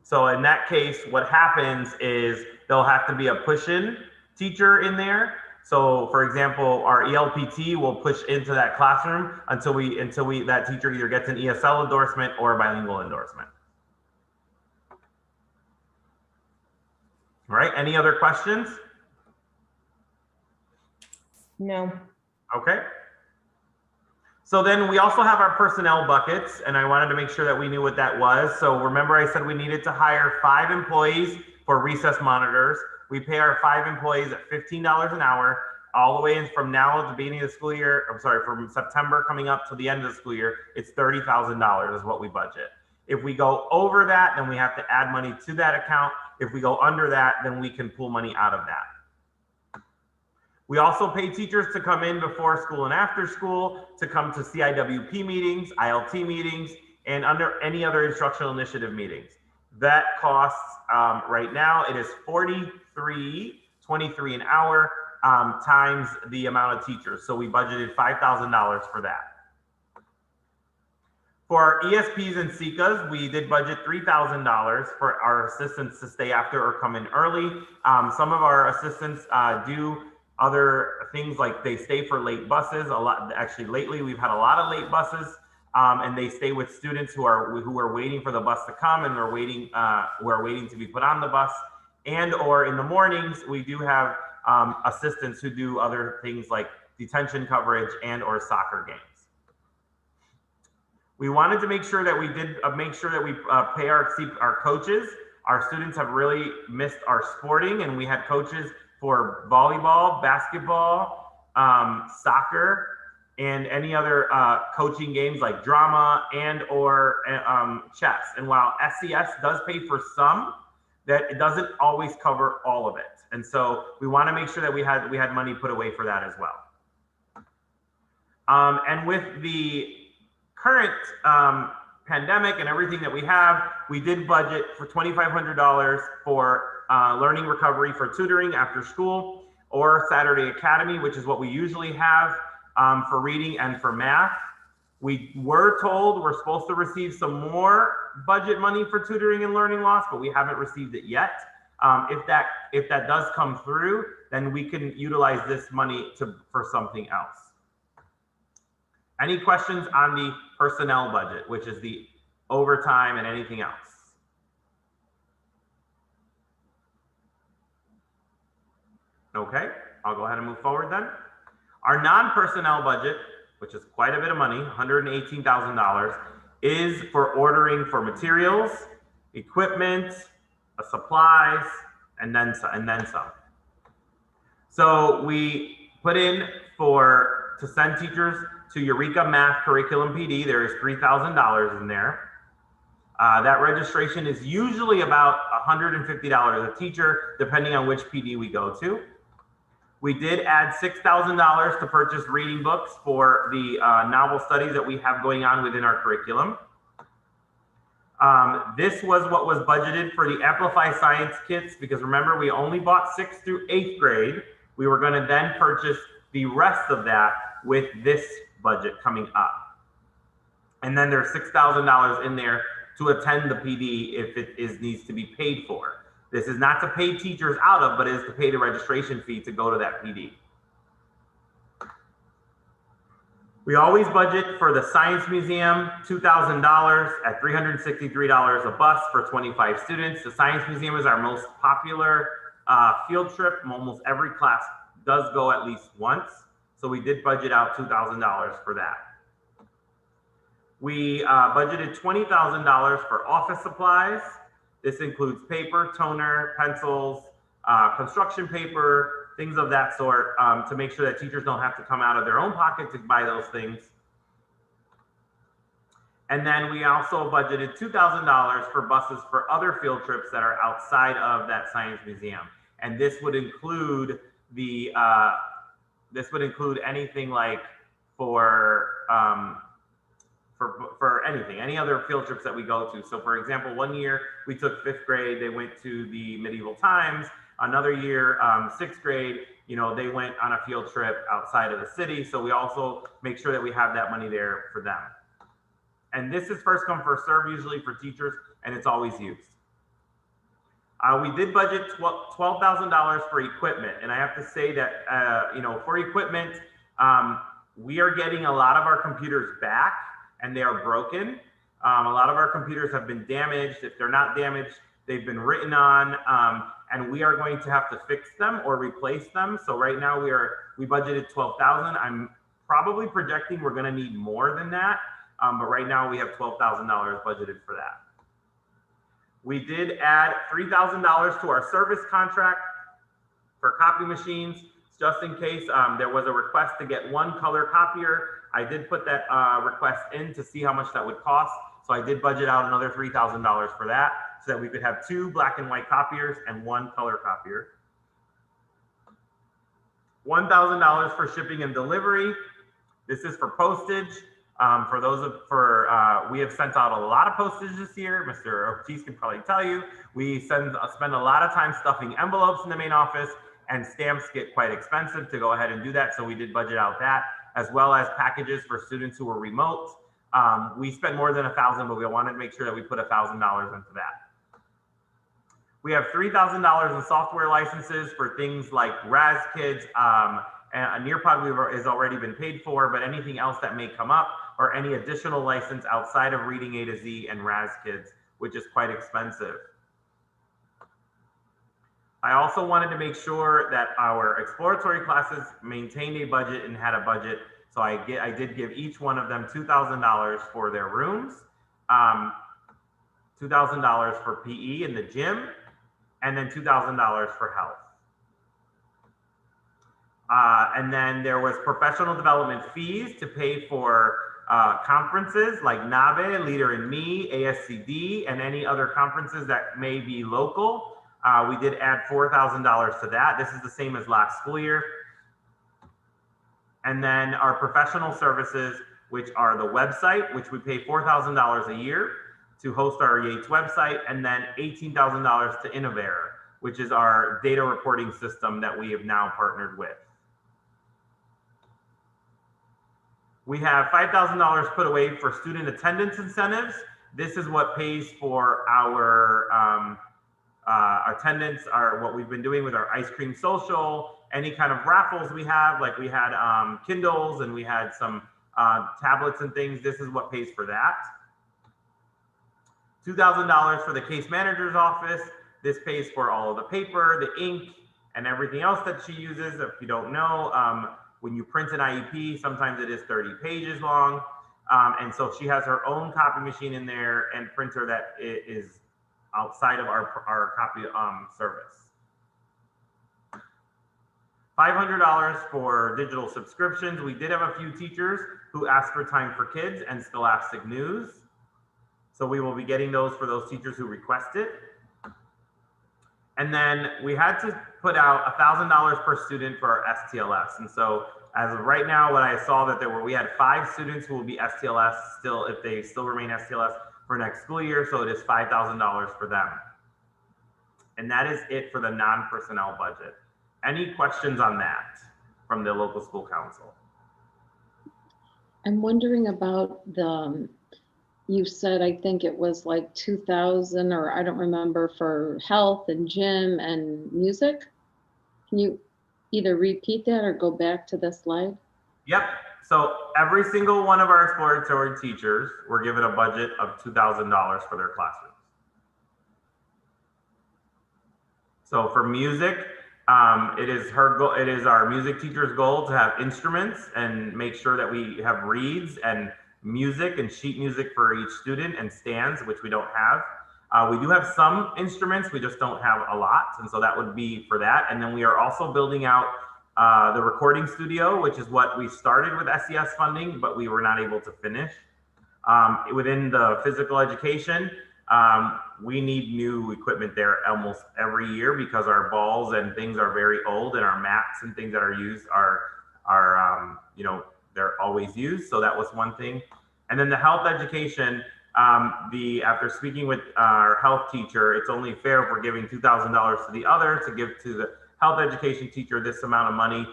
So in that case, what happens is there'll have to be a push-in teacher in there. So for example, our ELPT will push into that classroom until that teacher either gets an ESL endorsement or a bilingual endorsement. All right, any other questions? No. Okay. So then we also have our personnel buckets, and I wanted to make sure that we knew what that was. So remember I said we needed to hire 5 employees for recess monitors. We pay our 5 employees at $15 an hour all the way in from now at the beginning of the school year. I'm sorry, from September coming up to the end of the school year, it's $30,000 is what we budget. If we go over that, then we have to add money to that account. If we go under that, then we can pull money out of that. We also pay teachers to come in before school and after school, to come to CIWP meetings, ILT meetings, and under any other instructional initiative meetings. That costs, right now, it is $43.23 an hour times the amount of teachers. So we budgeted $5,000 for that. For our ESPs and SECAs, we did budget $3,000 for our assistants to stay after or come in early. Some of our assistants do other things like they stay for late buses. Actually, lately we've had a lot of late buses, and they stay with students who are waiting for the bus to come and are waiting to be put on the bus. And or in the mornings, we do have assistants who do other things like detention coverage and or soccer games. We wanted to make sure that we did pay our coaches. Our students have really missed our sporting, and we had coaches for volleyball, basketball, soccer, and any other coaching games like drama and or chess. And while SCS does pay for some, that it doesn't always cover all of it. And so we want to make sure that we had money put away for that as well. And with the current pandemic and everything that we have, we did budget for $2,500 for learning recovery for tutoring after school, or Saturday Academy, which is what we usually have for reading and for math. We were told we're supposed to receive some more budget money for tutoring and learning loss, but we haven't received it yet. If that does come through, then we can utilize this money for something else. Any questions on the personnel budget, which is the overtime and anything else? Okay, I'll go ahead and move forward then. Our non-personnel budget, which is quite a bit of money, $118,000, is for ordering for materials, equipment, supplies, and then some. So we put in to send teachers to Eureka Math Curriculum PD. There is $3,000 in there. That registration is usually about $150 a teacher, depending on which PD we go to. We did add $6,000 to purchase reading books for the novel studies that we have going on within our curriculum. This was what was budgeted for the Amplify Science kits, because remember, we only bought 6th through 8th grade. We were going to then purchase the rest of that with this budget coming up. And then there's $6,000 in there to attend the PD if it needs to be paid for. This is not to pay teachers out of, but is to pay the registration fee to go to that PD. We always budget for the Science Museum, $2,000 at $363 a bus for 25 students. The Science Museum is our most popular field trip. Almost every class does go at least once. So we did budget out $2,000 for that. We budgeted $20,000 for office supplies. This includes paper, toner, pencils, construction paper, things of that sort, to make sure that teachers don't have to come out of their own pocket to buy those things. And then we also budgeted $2,000 for buses for other field trips that are outside of that Science Museum. And this would include anything like for anything, any other field trips that we go to. So for example, one year we took 5th grade, they went to the Medieval Times. Another year, 6th grade, you know, they went on a field trip outside of the city. So we also make sure that we have that money there for them. And this is first come, first serve usually for teachers, and it's always used. We did budget $12,000 for equipment. And I have to say that, you know, for equipment, we are getting a lot of our computers back and they are broken. A lot of our computers have been damaged. If they're not damaged, they've been written on, and we are going to have to fix them or replace them. So right now we budgeted $12,000. I'm probably projecting we're going to need more than that. But right now we have $12,000 budgeted for that. We did add $3,000 to our service contract for copy machines, just in case there was a request to get one color copier. I did put that request in to see how much that would cost. So I did budget out another $3,000 for that, so that we could have 2 black and white copiers and 1 color copier. $1,000 for shipping and delivery. This is for postage. We have sent out a lot of postage this year. Mr. Ortiz can probably tell you. We spend a lot of time stuffing envelopes in the main office, and stamps get quite expensive to go ahead and do that. So we did budget out that, as well as packages for students who were remote. We spent more than $1,000, but we wanted to make sure that we put $1,000 into that. We have $3,000 in software licenses for things like RazKids, and Nearpod has already been paid for, but anything else that may come up, or any additional license outside of Reading A to Z and RazKids, which is quite expensive. I also wanted to make sure that our exploratory classes maintained a budget and had a budget. So I did give each one of them $2,000 for their rooms, $2,000 for PE in the gym, and then $2,000 for health. And then there was professional development fees to pay for conferences like NABE, Leader in Me, ASCD, and any other conferences that may be local. We did add $4,000 to that. This is the same as last school year. And then our professional services, which are the website, which we pay $4,000 a year to host our Yates website, and then $18,000 to Innovare, which is our data reporting system that we have now partnered with. We have $5,000 put away for student attendance incentives. This is what pays for our attendance, what we've been doing with our ice cream social, any kind of raffles we have, like we had Kindles and we had some tablets and things. This is what pays for that. $2,000 for the case manager's office. This pays for all of the paper, the ink, and everything else that she uses. If you don't know, when you print an IEP, sometimes it is 30 pages long. And so she has her own copy machine in there and printer that is outside of our copy service. $500 for digital subscriptions. We did have a few teachers who asked for Time for Kids and Scholastic News. So we will be getting those for those teachers who request it. And then we had to put out $1,000 per student for our STLS. And so as of right now, what I saw that we had 5 students who will be STLS still, if they still remain STLS for next school year. So it is $5,000 for them. And that is it for the non-personnel budget. Any questions on that from the local school council? I'm wondering about the, you said, I think it was like 2,000, or I don't remember, for health and gym and music. Can you either repeat that or go back to the slide? Yep. So every single one of our exploratory teachers were given a budget of $2,000 for their classrooms. So for music, it is her goal. It is our music teacher's goal to have instruments and make sure that we have reeds and music and sheet music for each student and stands, which we don't have. We do have some instruments, we just don't have a lot. And so that would be for that. And then we are also building out the recording studio, which is what we started with SES funding, but we were not able to finish. Within the physical education, we need new equipment there almost every year because our balls and things are very old, and our mats and things that are used are you know, they're always used. So that was one thing. And then the health education, after speaking with our health teacher, it's only fair if we're giving $2,000 to the other to give to the health education teacher this amount of money.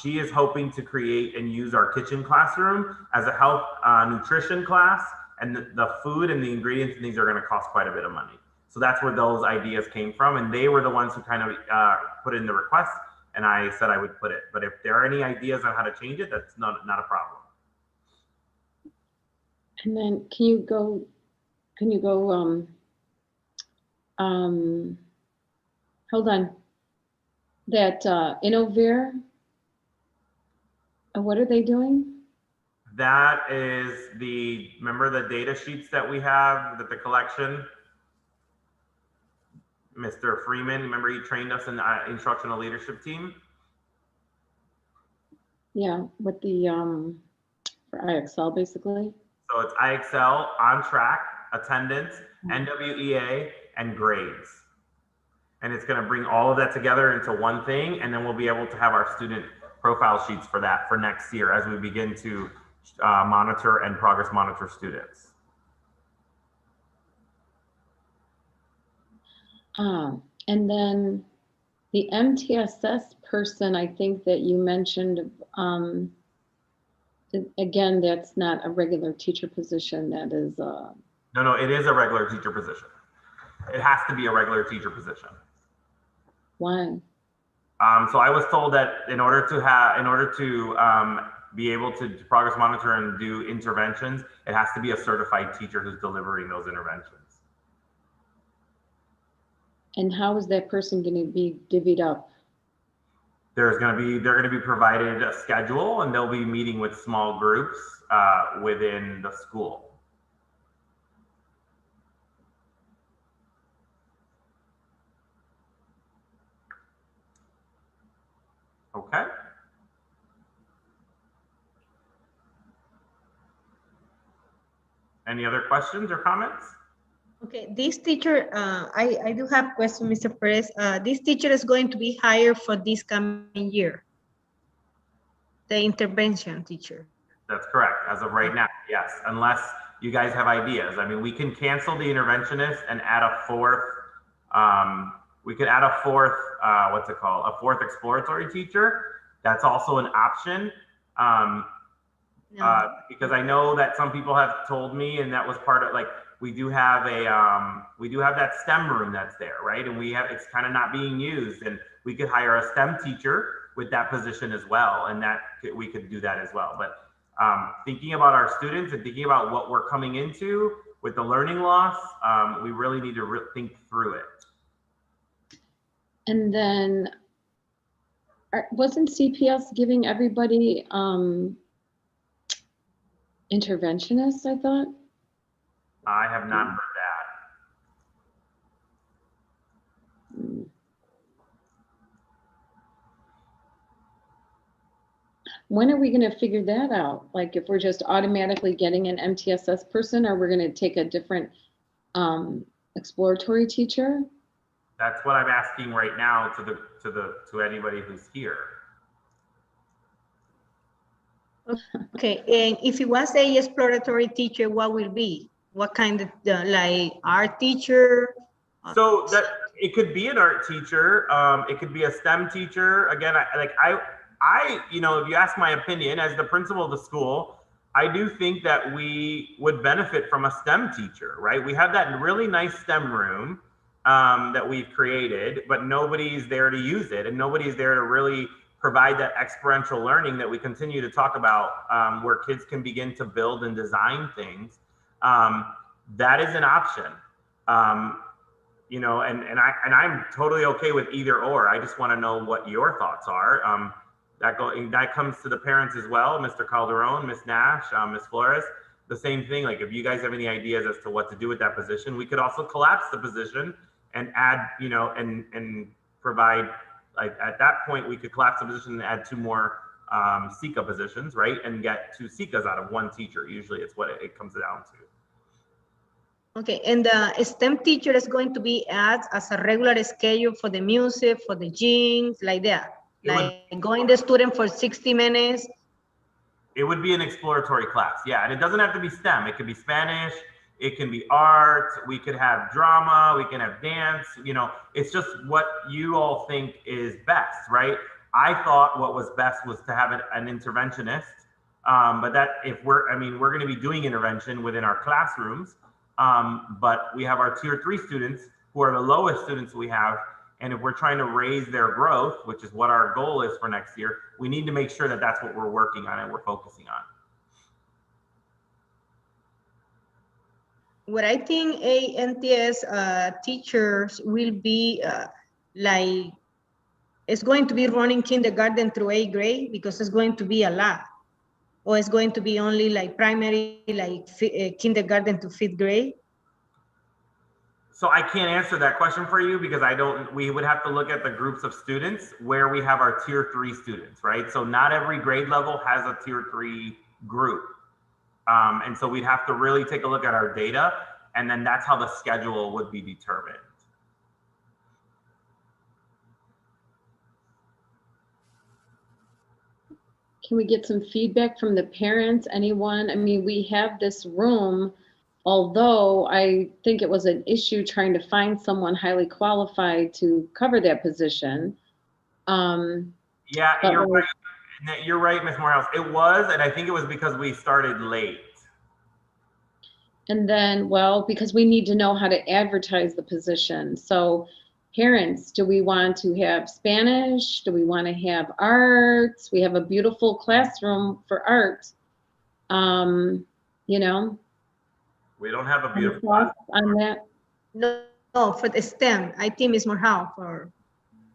She is hoping to create and use our kitchen classroom as a health nutrition class, and the food and the ingredients and things are going to cost quite a bit of money. So that's where those ideas came from, and they were the ones who kind of put in the request, and I said I would put it. But if there are any ideas on how to change it, that's not a problem. And then can you go, hold on. That Innovare, what are they doing? That is remember the data sheets that we have, that the collection, Mr. Freeman, remember he trained us in the instructional leadership team? Yeah, with the, for IXL basically. So it's IXL, on track, attendance, NWEA, and grades. And it's going to bring all of that together into one thing, and then we'll be able to have our student profile sheets for that for next year as we begin to monitor and progress monitor students. And then the MTSS person, I think that you mentioned, again, that's not a regular teacher position. That is No, it is a regular teacher position. It has to be a regular teacher position. Why? So I was told that in order to be able to progress monitor and do interventions, it has to be a certified teacher who's delivering those interventions. And how is that person going to be divvied up? They're going to be provided a schedule, and they'll be meeting with small groups within the school. Okay. Any other questions or comments? Okay, this teacher, I do have a question, Mr. Perez. This teacher is going to be hired for this coming year, the intervention teacher. That's correct. As of right now, yes, unless you guys have ideas. I mean, we can cancel the interventionist and add a fourth, we could add a fourth, what's it called? A fourth exploratory teacher. That's also an option. Because I know that some people have told me, and that was part of, like, we do have that STEM room that's there, right? And it's kind of not being used, and we could hire a STEM teacher with that position as well, and we could do that as well. But thinking about our students and thinking about what we're coming into with the learning loss, we really need to think through it. And then wasn't CPS giving everybody interventionists, I thought? I have not heard that. When are we gonna figure that out? Like if we're just automatically getting an MTSS person, or we're gonna take a different exploratory teacher? That's what I'm asking right now to anybody who's here. Okay, and if it was a exploratory teacher, what will be? What kind of, like art teacher? So that it could be an art teacher, it could be a STEM teacher. Again, I, you know, if you ask my opinion as the principal of the school, I do think that we would benefit from a STEM teacher, right? We have that really nice STEM room that we've created, but nobody's there to use it, and nobody's there to really provide that experiential learning that we continue to talk about, where kids can begin to build and design things. That is an option. You know, and I'm totally okay with either or. I just want to know what your thoughts are. That comes to the parents as well, Mr. Calderon, Ms. Nash, Ms. Flores. The same thing. Like if you guys have any ideas as to what to do with that position, we could also collapse the position and add, you know, and provide. Like at that point, we could collapse the position and add 2 more SICA positions, right? And get 2 SICAs out of 1 teacher. Usually, it's what it comes down to. Okay, and the STEM teacher is going to be as a regular schedule for the music, for the gyms, like that. Like going the student for 60 minutes. It would be an exploratory class, yeah. And it doesn't have to be STEM. It could be Spanish. It can be art. We could have drama. We can have dance. You know, it's just what you all think is best, right? I thought what was best was to have an interventionist. But that if we're going to be doing intervention within our classrooms. But we have our tier 3 students who are the lowest students we have. And if we're trying to raise their growth, which is what our goal is for next year, we need to make sure that that's what we're working on and we're focusing on. What I think ANTS teachers will be like, it's going to be running kindergarten through 8th grade because it's going to be a lot. Or it's going to be only like primary, like kindergarten to 5th grade. So I can't answer that question for you because we would have to look at the groups of students where we have our tier 3 students, right? So not every grade level has a tier 3 group. And so we'd have to really take a look at our data, and then that's how the schedule would be determined. Can we get some feedback from the parents? Anyone? I mean, we have this room, although I think it was an issue trying to find someone highly qualified to cover that position. Yeah, you're right. You're right, Ms. Morehouse. It was, and I think it was because we started late. And then, well, because we need to know how to advertise the position. So parents, do we want to have Spanish? Do we want to have arts? We have a beautiful classroom for art. You know? We don't have a Any beautiful thoughts on that? No, for the STEM, I think Ms. Morehouse or.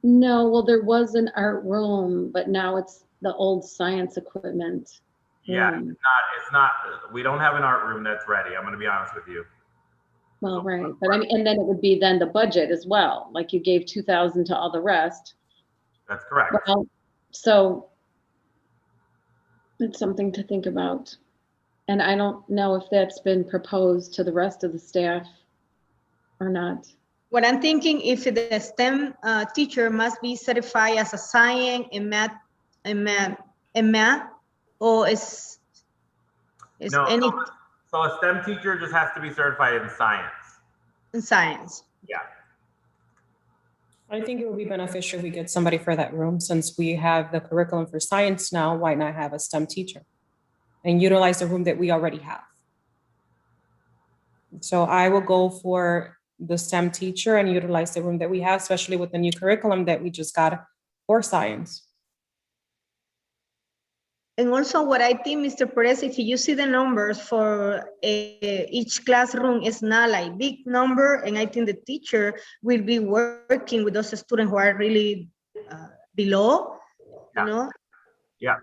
No, well, there was an art room, but now it's the old science equipment. Yeah, room. it's not, we don't have an art room that's ready. I'm going to be honest with you. Well, right, but I mean, and then it would be then the budget as well, like you gave 2,000 to all the rest. That's correct. Well, so it's something to think about. And I don't know if that's been proposed to the rest of the staff or not. What I'm thinking, if the STEM teacher must be certified as a science and math, or is No, any so a STEM teacher just has to be certified in science. in science? Yeah. I think it would be beneficial if we get somebody for that room. Since we have the curriculum for science now, why not have a STEM teacher and utilize the room that we already have? So I will go for the STEM teacher and utilize the room that we have, especially with the new curriculum that we just got for science. And also what I think, Mr. Perez, if you see the numbers for each classroom, is not like big number. And I think the teacher will be working with those students who are really below, Yeah. you know? Yeah.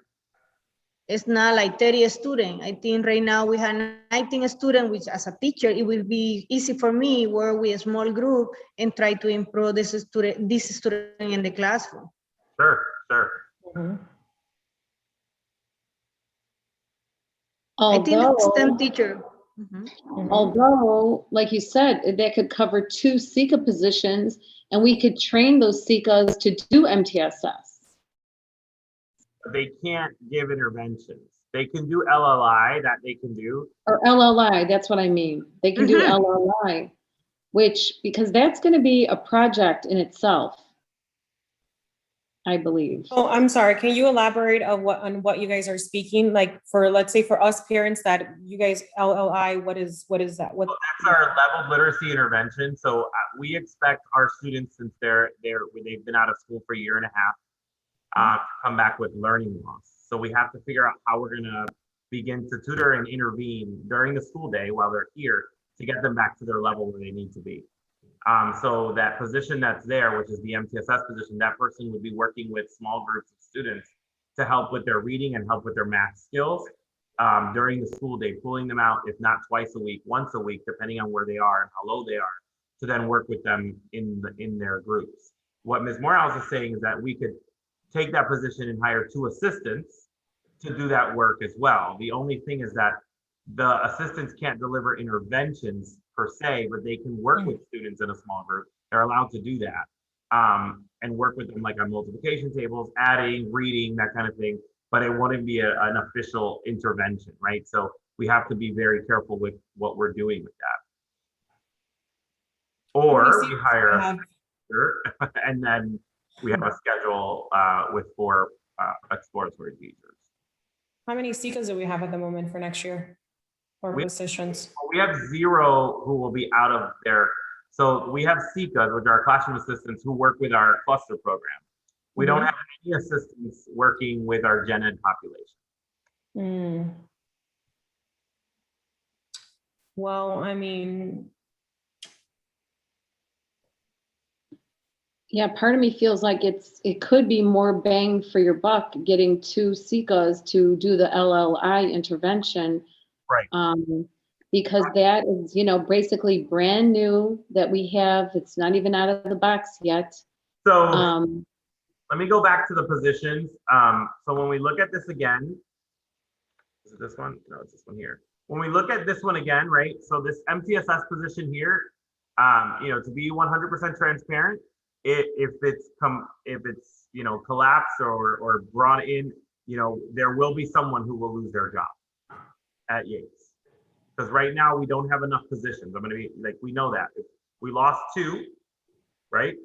It's not like 30 students. I think right now we have 19 students, which as a teacher, it will be easy for me work with a small group and try to improve this student in the classroom. Sure, sure. Mm-hmm. I think the Although, STEM teacher. Mhm. although, like you said, that could cover 2 SECA positions, and we could train those SECAs to do MTSS. They can't give interventions. They can do LLI, that they can do. Or LLI, that's what I mean. They can do Mhm. LLI, which, because that's gonna be a project in itself, I believe. Oh, I'm sorry. Can you elaborate on what you guys are speaking? Like for, let's say for us parents that you guys LLI, what is that? What? That's our level literacy intervention. So we expect our students, since they've been out of school for a year and a half, to come back with learning loss. So we have to figure out how we're gonna begin to tutor and intervene during the school day while they're here to get them back to their level where they need to be. So that position that's there, which is the MTSS position, that person would be working with small groups of students to help with their reading and help with their math skills during the school day, pulling them out, if not twice a week, once a week, depending on where they are and how low they are, to then work with them in their groups. What Ms. Morales is saying is that we could take that position and hire 2 assistants to do that work as well. The only thing is that the assistants can't deliver interventions per se, but they can work with students in a small group. They're allowed to do that and work with them like on multiplication tables, adding, reading, that kind of thing. But it wouldn't be an official intervention, right? So we have to be very careful with what we're doing with that. Or we hire a teacher, and then we have a schedule with 4 exploratory teachers. How many SECAs do we have at the moment for next year? Or positions? We have 0 who will be out of their, so we have SECAs, which are classroom assistants who work with our cluster program. We don't have any assistants working with our gen ed population. Well, I mean, Yeah, part of me feels like it could be more bang for your buck getting 2 SECAs to do the LLI intervention. Right. Because that is, basically brand new that we have. It's not even out of the box yet. So let me go back to the positions. So when we look at this again, is it this one? No, it's this one here. When we look at this one again, right? So this MTSS position here, to be 100% transparent, if it's collapsed or brought in, there will be someone who will lose their job at Yates. Because right now we don't have enough positions. I'm gonna be like, we know that. We lost 2, right?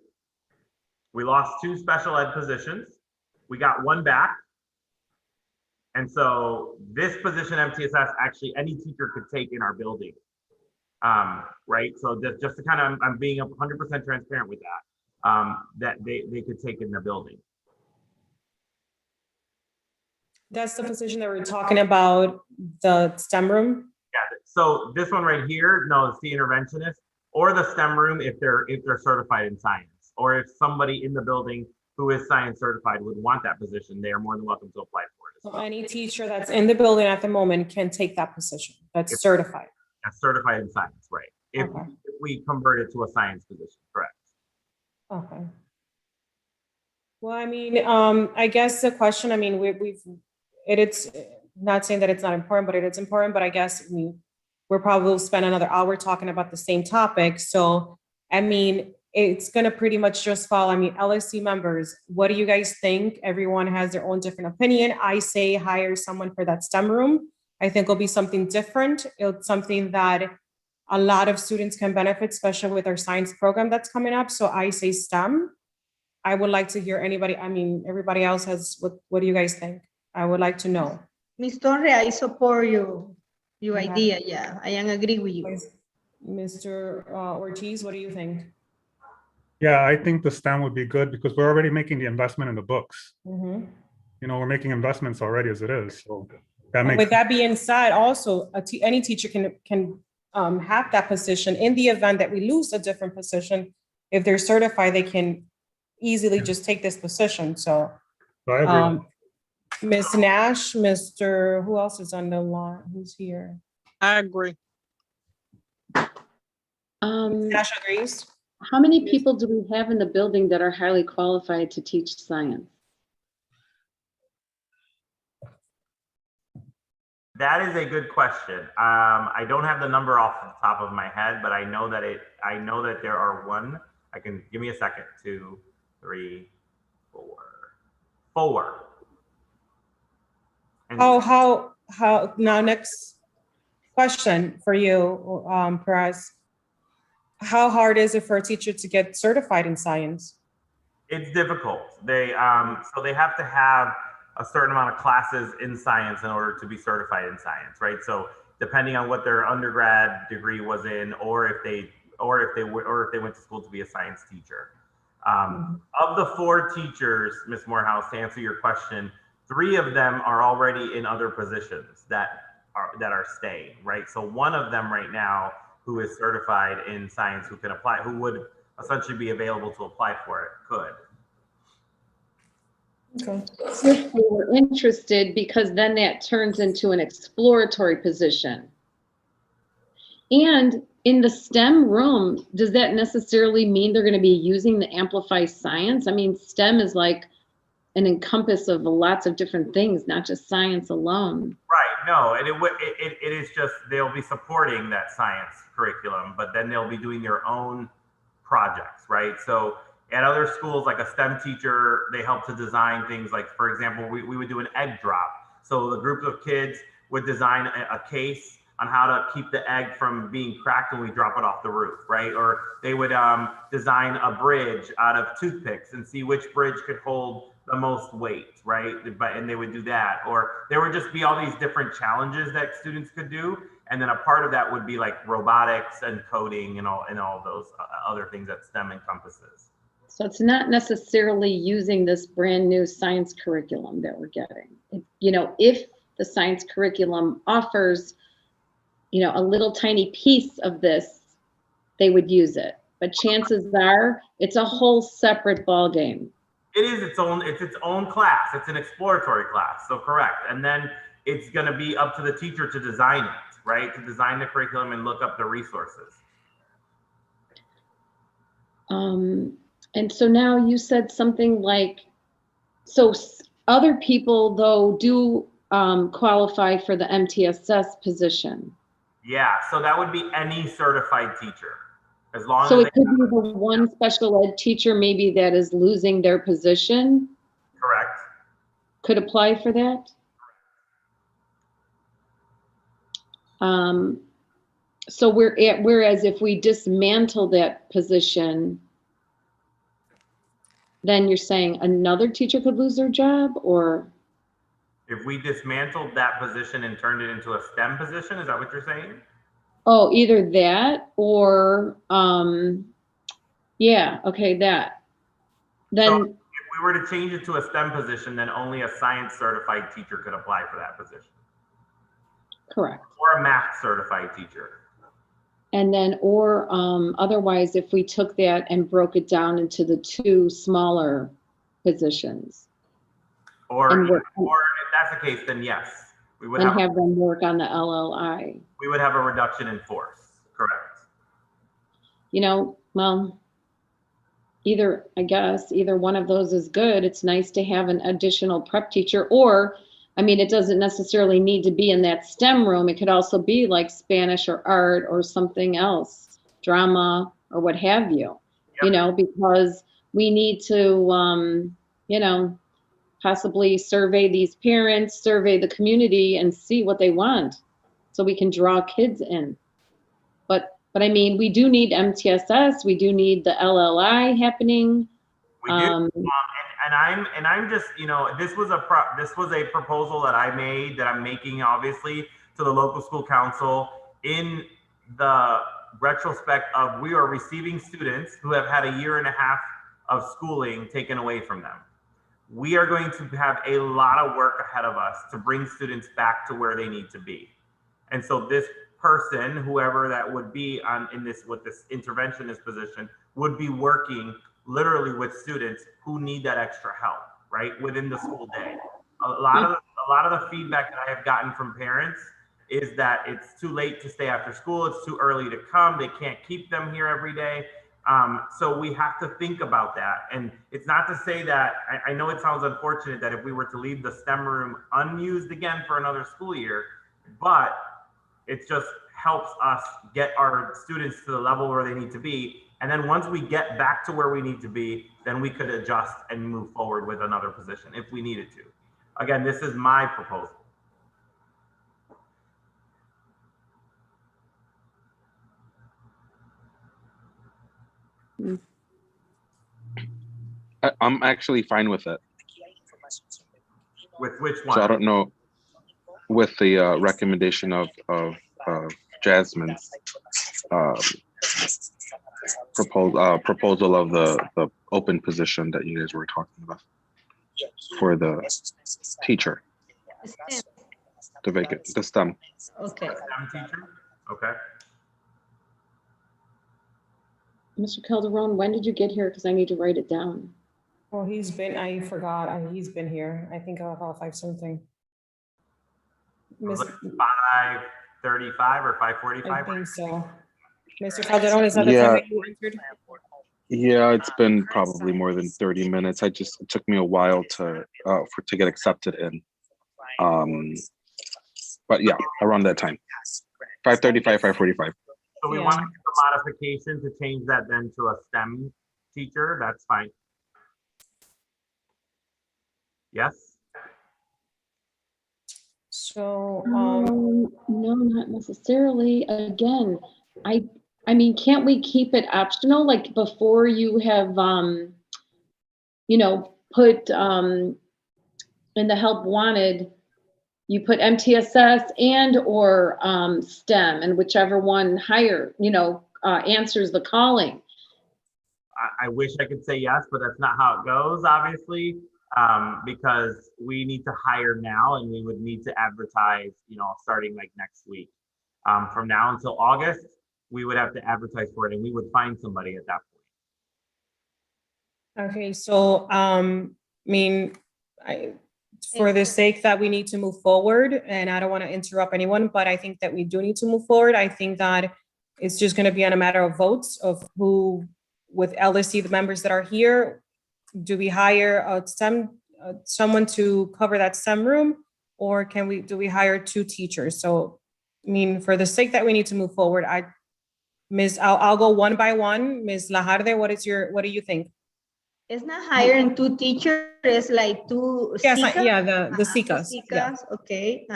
We lost 2 special ed positions. We got 1 back. And so this position, MTSS, actually any teacher could take in our building. Right? So just to kind of, I'm being 100% transparent with that, that they could take in the building. that's the position that we're talking about, the STEM room. Yeah, so this one right here, no, it's the interventionist or the STEM room if they're certified in science, or if somebody in the building who is science certified would want that position, they are more than welcome to apply for it. So any teacher that's in the building at the moment can take that position, that's certified. That's certified in science, right? If we convert it to a science position, correct? Okay. Well, I mean, I guess the question, I mean, it's not saying that it's not important, but it is important, but I guess we're probably will spend another hour talking about the same topic. So, I mean, it's going to pretty much just fall. I mean, LSC members, what do you guys think? Everyone has their own different opinion. I say hire someone for that STEM room. I think it'll be something different. It's something that a lot of students can benefit, especially with our science program that's coming up. So I say STEM. I would like to hear everybody else has, what do you guys think? I would like to know. Ms. Torre, I support your idea. Yeah, I agree with you. Mr. Ortiz, what do you think? Yeah, I think the STEM would be good because we're already making the investment in the books. Mm-hmm. We're making investments already as it is. So that makes. With that being said, also any teacher can have that position in the event that we lose a different position. If they're certified, they can easily just take this position. So I agree. Ms. Nash, Mr. Who else is on the line? Who's here? I agree. Nash agrees. How many people do we have in the building that are highly qualified to teach science? That is a good question. I don't have the number off the top of my head, but I know that there are one. I can give me a second. 2, 3, 4, 4. And How, now next question for you, Perez. How hard is it for a teacher to get certified in science? it's difficult. So they have to have a certain amount of classes in science in order to be certified in science, right? So depending on what their undergrad degree was in, or if they went to school to be a science teacher. Of the 4 teachers, Ms. Morehouse, to answer your question, 3 of them are already in other positions that are staying, right? So one of them right now, who is certified in science, who can apply, who would essentially be available to apply for it, could. Okay. If they were interested, because then that turns into an exploratory position. And in the STEM room, does that necessarily mean they're going to be using the Amplify Science? I mean, STEM is like an encompass of lots of different things, not just science alone. Right. No, and it is just they'll be supporting that science curriculum, but then they'll be doing their own projects, right? So at other schools, like a STEM teacher, they help to design things like, for example, we would do an egg drop. So the group of kids would design a case on how to keep the egg from being cracked when we drop it off the roof, right? Or they would design a bridge out of toothpicks and see which bridge could hold the most weight, right? And they would do that. Or there would just be all these different challenges that students could do. And then a part of that would be like robotics and coding and all those other things that STEM encompasses. So it's not necessarily using this brand new science curriculum that we're getting. If the science curriculum offers, a little tiny piece of this, they would use it. But chances are it's a whole separate ballgame. It is its own class. It's an exploratory class. So correct. And then it's going to be up to the teacher to design it, right? To design the curriculum and look up the resources. And so now you said something like, so other people though do qualify for the MTSS position. Yeah, so that would be any certified teacher, as long So as it could be the one special ed teacher maybe that is losing their position. Correct. Could apply for that. So whereas if we dismantle that position, then you're saying another teacher could lose their job, or? If we dismantled that position and turned it into a STEM position, is that what you're saying? Oh, either that or, yeah, okay, that. Then, So if we were to change it to a STEM position, then only a science certified teacher could apply for that position. correct. Or a math certified teacher. And then, or otherwise, if we took that and broke it down into the 2 smaller positions. Or And if that's the case, then yes, we would and have them work on the LLI. we would have a reduction in force. Correct. Well, either one of those is good. It's nice to have an additional prep teacher, or, it doesn't necessarily need to be in that STEM room. It could also be like Spanish or art or something else, drama or what have you, Yep. because we need to, possibly survey these parents, survey the community and see what they want so we can draw kids in. But we do need MTSS. We do need the LLI happening. We do. And I'm just, this was a proposal that I made, that I'm making, obviously, to the local school council in the retrospect of we are receiving students who have had a year and a half of schooling taken away from them. We are going to have a lot of work ahead of us to bring students back to where they need to be. And so this person, whoever that would be with this interventionist position, would be working literally with students who need that extra help, right, within the school day. A lot of the feedback that I have gotten from parents is that it's too late to stay after school. It's too early to come. They can't keep them here every day. So we have to think about that. And it's not to say that, I know it sounds unfortunate that if we were to leave the STEM room unused again for another school year, but it just helps us get our students to the level where they need to be. And then once we get back to where we need to be, then we could adjust and move forward with another position if we needed to. Again, this is my proposal. I'm actually fine with it. With which one? So I don't know, with the recommendation of Jasmine's proposal of the open position that you guys were talking about for the teacher, the vacant, the STEM. Okay. STEM teacher? Okay. Mr. Calderon, when did you get here? Because I need to write it down. Well, he's been, I forgot, he's been here, I think about 5 something. Was Miss- it 5:35 or I 5:45? think so. Mr. Calderon, is that the Yeah. time that you entered? Yeah, it's been probably more than 30 minutes. It took me a while to get accepted in. But yeah, around that time. 5:35, 5:45. So we Yeah. want to make a modification to change that then to a STEM teacher. That's fine. Yes? So, No, not necessarily. Again, I mean, can't we keep it optional? Like before you have, put in the help wanted, you put MTSS and or STEM, and whichever one higher, answers the calling. I wish I could say yes, but that's not how it goes, obviously, because we need to hire now and we would need to advertise, starting like next week. From now until August, we would have to advertise for it and we would find somebody at that point. okay, so, for the sake that we need to move forward, and I don't want to interrupt anyone, but I think that we do need to move forward. I think that it's just going to be on a matter of votes of who, with LSC, the members that are here, do we hire a STEM, someone to cover that STEM room? Or do we hire 2 teachers? So, for the sake that we need to move forward, I'll go one by one. Ms. Lajarde, what do you think? It's not hiring 2 teachers, it's like 2. Yes, SICA? yeah, the Uh-huh, SICAs, yeah. SICAs, okay.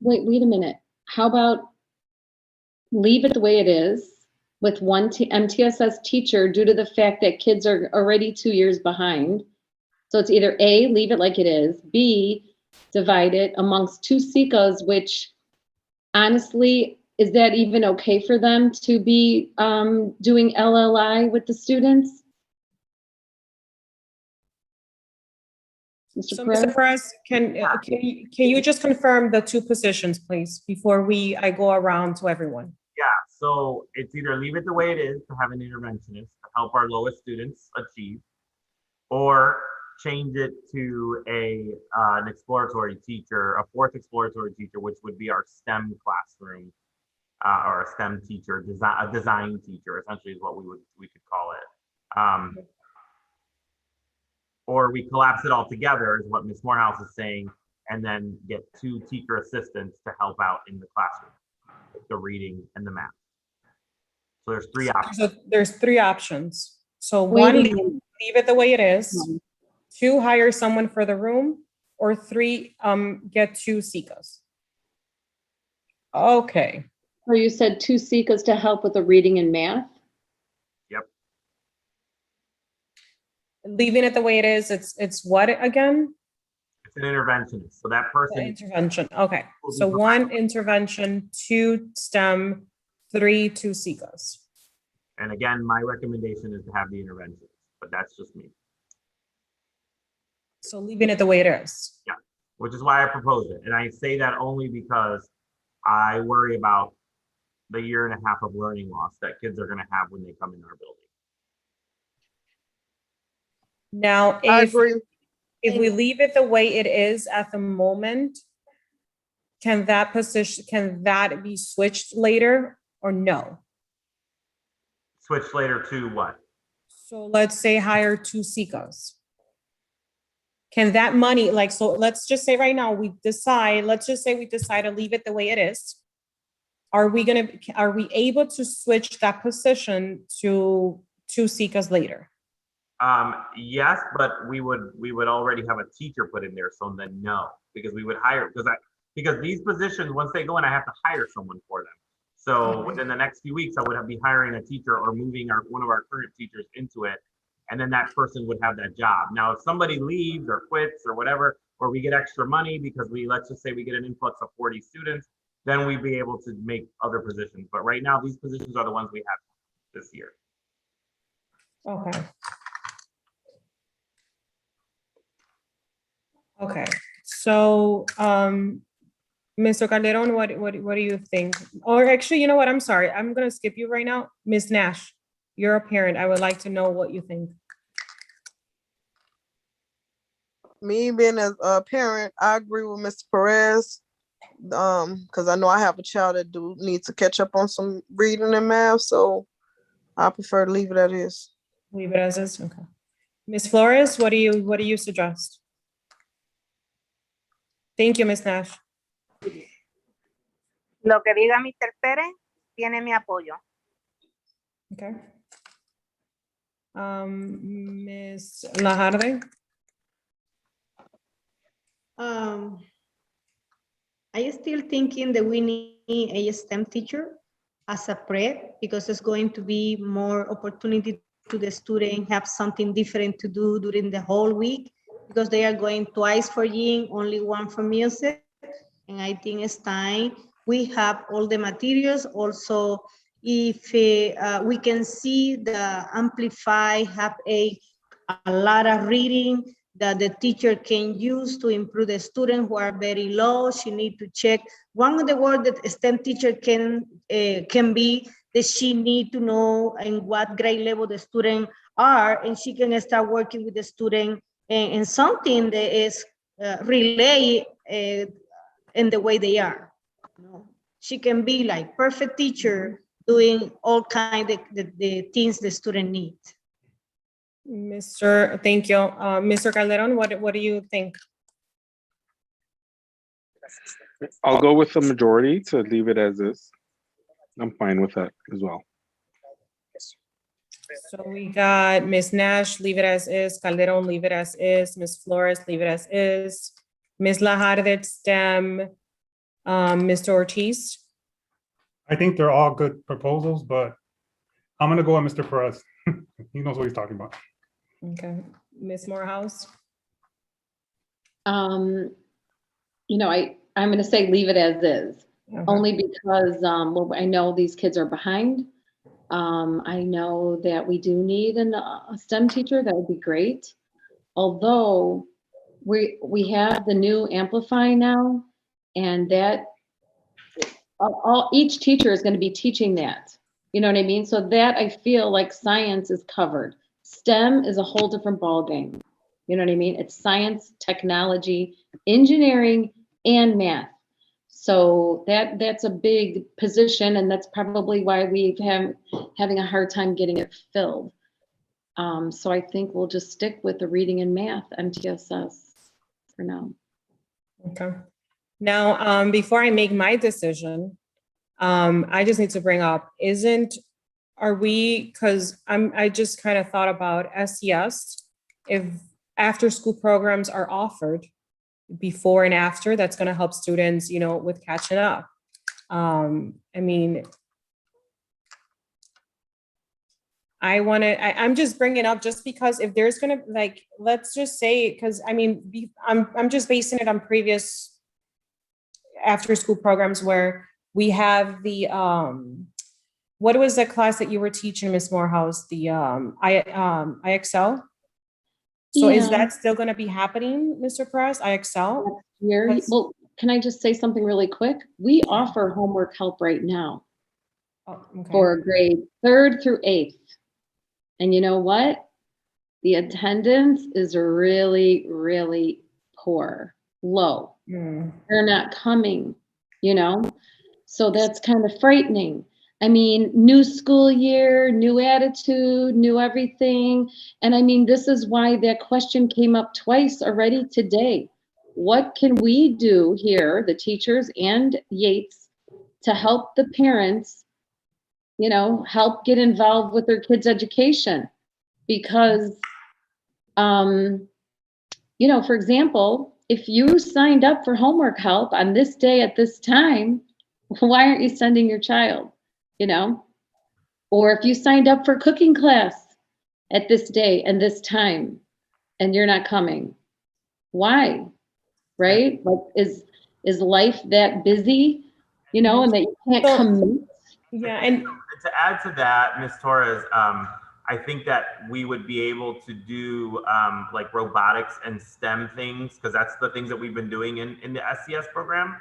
Wait a minute. How about leave it the way it is with one MTSS teacher due to the fact that kids are already 2 years behind? So it's either A, leave it like it is, B, divide it amongst 2 SICAs, which honestly, is that even okay for them to be doing LLI with the students? So, Mr. Mr. Perez? Perez, can you just confirm the 2 positions, please, before I go around to everyone? Yeah, so it's either leave it the way it is to have an interventionist to help our lowest students achieve, or change it to an exploratory teacher, a 4th exploratory teacher, which would be our STEM classroom, or a STEM teacher, a design teacher, essentially is what we could call it. Or we collapse it all together, is what Ms. Morehouse is saying, and then get 2 teacher assistants to help out in the classroom, the reading and the math. So there's 3 options. So there's 3 options. So Wait 1, a leave minute. it the way it is. 2, hire someone for the room, or 3, get 2 SICAs. Okay. Or you said 2 SICAs to help with the reading and math? Yep. Leaving it the way it is, it's what again? It's an interventionist. So that The person, intervention, okay. So 1 intervention, 2 STEM, 3 2 SICAs. and again, my recommendation is to have the interventionist, but that's just me, So leaving it the way it is. which is why I propose it. And I say that only because I worry about the 1.5 years of learning loss that kids are going to have when they come in our building. Now, I if agree. we leave it the way it is at the moment, can that be switched later or no? Switch later to what? So let's say hire 2 SICAs. can that money, like, so let's just say right now, let's just say we decide to leave it the way it is. Are we able to switch that position to SECAs later? Yes, but we would already have a teacher put in there, so then no, because we would hire, because these positions, once they go in, I have to hire someone for them. So within the next few weeks, I would be hiring a teacher or moving one of our current teachers into it. And then that person would have that job. Now, if somebody leaves or quits or whatever, or we get extra money because let's just say we get an influx of 40 students, then we'd be able to make other positions. But right now, these positions are the ones we have this year. Okay. Okay, so, Mr. Calderon, what do you think? Or actually, you know what, I'm sorry, I'm gonna skip you right now. Ms. Nash, you're a parent, I would like to know what you think. Me being as a parent, I agree with Mr. Perez. Because I know I have a child that do need to catch up on some reading and math, so I prefer to leave it as is. Leave it as is, okay. Ms. Flores, what do you suggest? Thank you, Ms. Nash. Lo que diga Mr. Pérez tiene mi apoyo. Okay. Ms. Lajarde? I still thinking that we need a STEM teacher as a prep, because it's going to be more opportunity to the student, have something different to do during the whole week, because they are going twice for gym, only one for music. And I think it's time we have all the materials. Also, if we can see the Amplify have a lot of reading that the teacher can use to improve the students who are very low. She need to check. One of the words that STEM teacher can be that she need to know in what grade level the student are, and she can start working with the student in something that is relay in the way they are. You know? She can be like perfect teacher doing all kind of the things the student needs. Thank you. Mr. Calderon, what do you think? I'll go with the majority to leave it as is. I'm fine with that as well. So we got Ms. Nash, leave it as is. Calderon, leave it as is. Ms. Flores, leave it as is. Ms. Lajarde, STEM. Mr. Ortiz. I think they're all good proposals, but I'm gonna go with Mr. Perez. He knows what he's talking about. Okay, Ms. Morehouse. You know, I'm going to say leave it as is, Okay. only because well, I know these kids are behind. I know that we do need a STEM teacher. That would be great. Although we have the new Amplify now, and that each teacher is going to be teaching that. You know what I mean? So that I feel like science is covered. STEM is a whole different ballgame. You know what I mean? It's science, technology, engineering, and math. So that's a big position, and that's probably why we've having a hard time getting it filled. So I think we'll just stick with the reading and math MTSS for now. Okay. Now, before I make my decision, I just need to bring up, because I just kind of thought about SES, if after school programs are offered before and after, that's going to help students, you know, with catching up. I mean, I'm just bringing up just because if there's going to, like, let's just say, because I mean, I'm just basing it on previous after school programs where we have the, what was the class that you were teaching, Ms. Morehouse, the IXL? So is that still going to be happening, Mr. Perez, IXL? Well, can I just say something really quick? We offer homework help right now for grade 3rd through 8th. And you know what? The attendance is really, really poor, low. They're not coming, you know? So that's kind of frightening. I mean, new school year, new attitude, new everything. And I mean, this is why that question came up twice already today. What can we do here, the teachers and Yates, to help the parents, you know, help get involved with their kids' education? Because, you know, for example, if you signed up for homework help on this day at this time, why aren't you sending your child? You know, or if you signed up for cooking class at this day and this time and you're not coming, why? Right? Like, is life that busy, you know, and that you can't So- commit? Yeah, and To add to that, Ms. Torres, I think that we would be able to do like robotics and STEM things, because that's the things that we've been doing in the SCS program.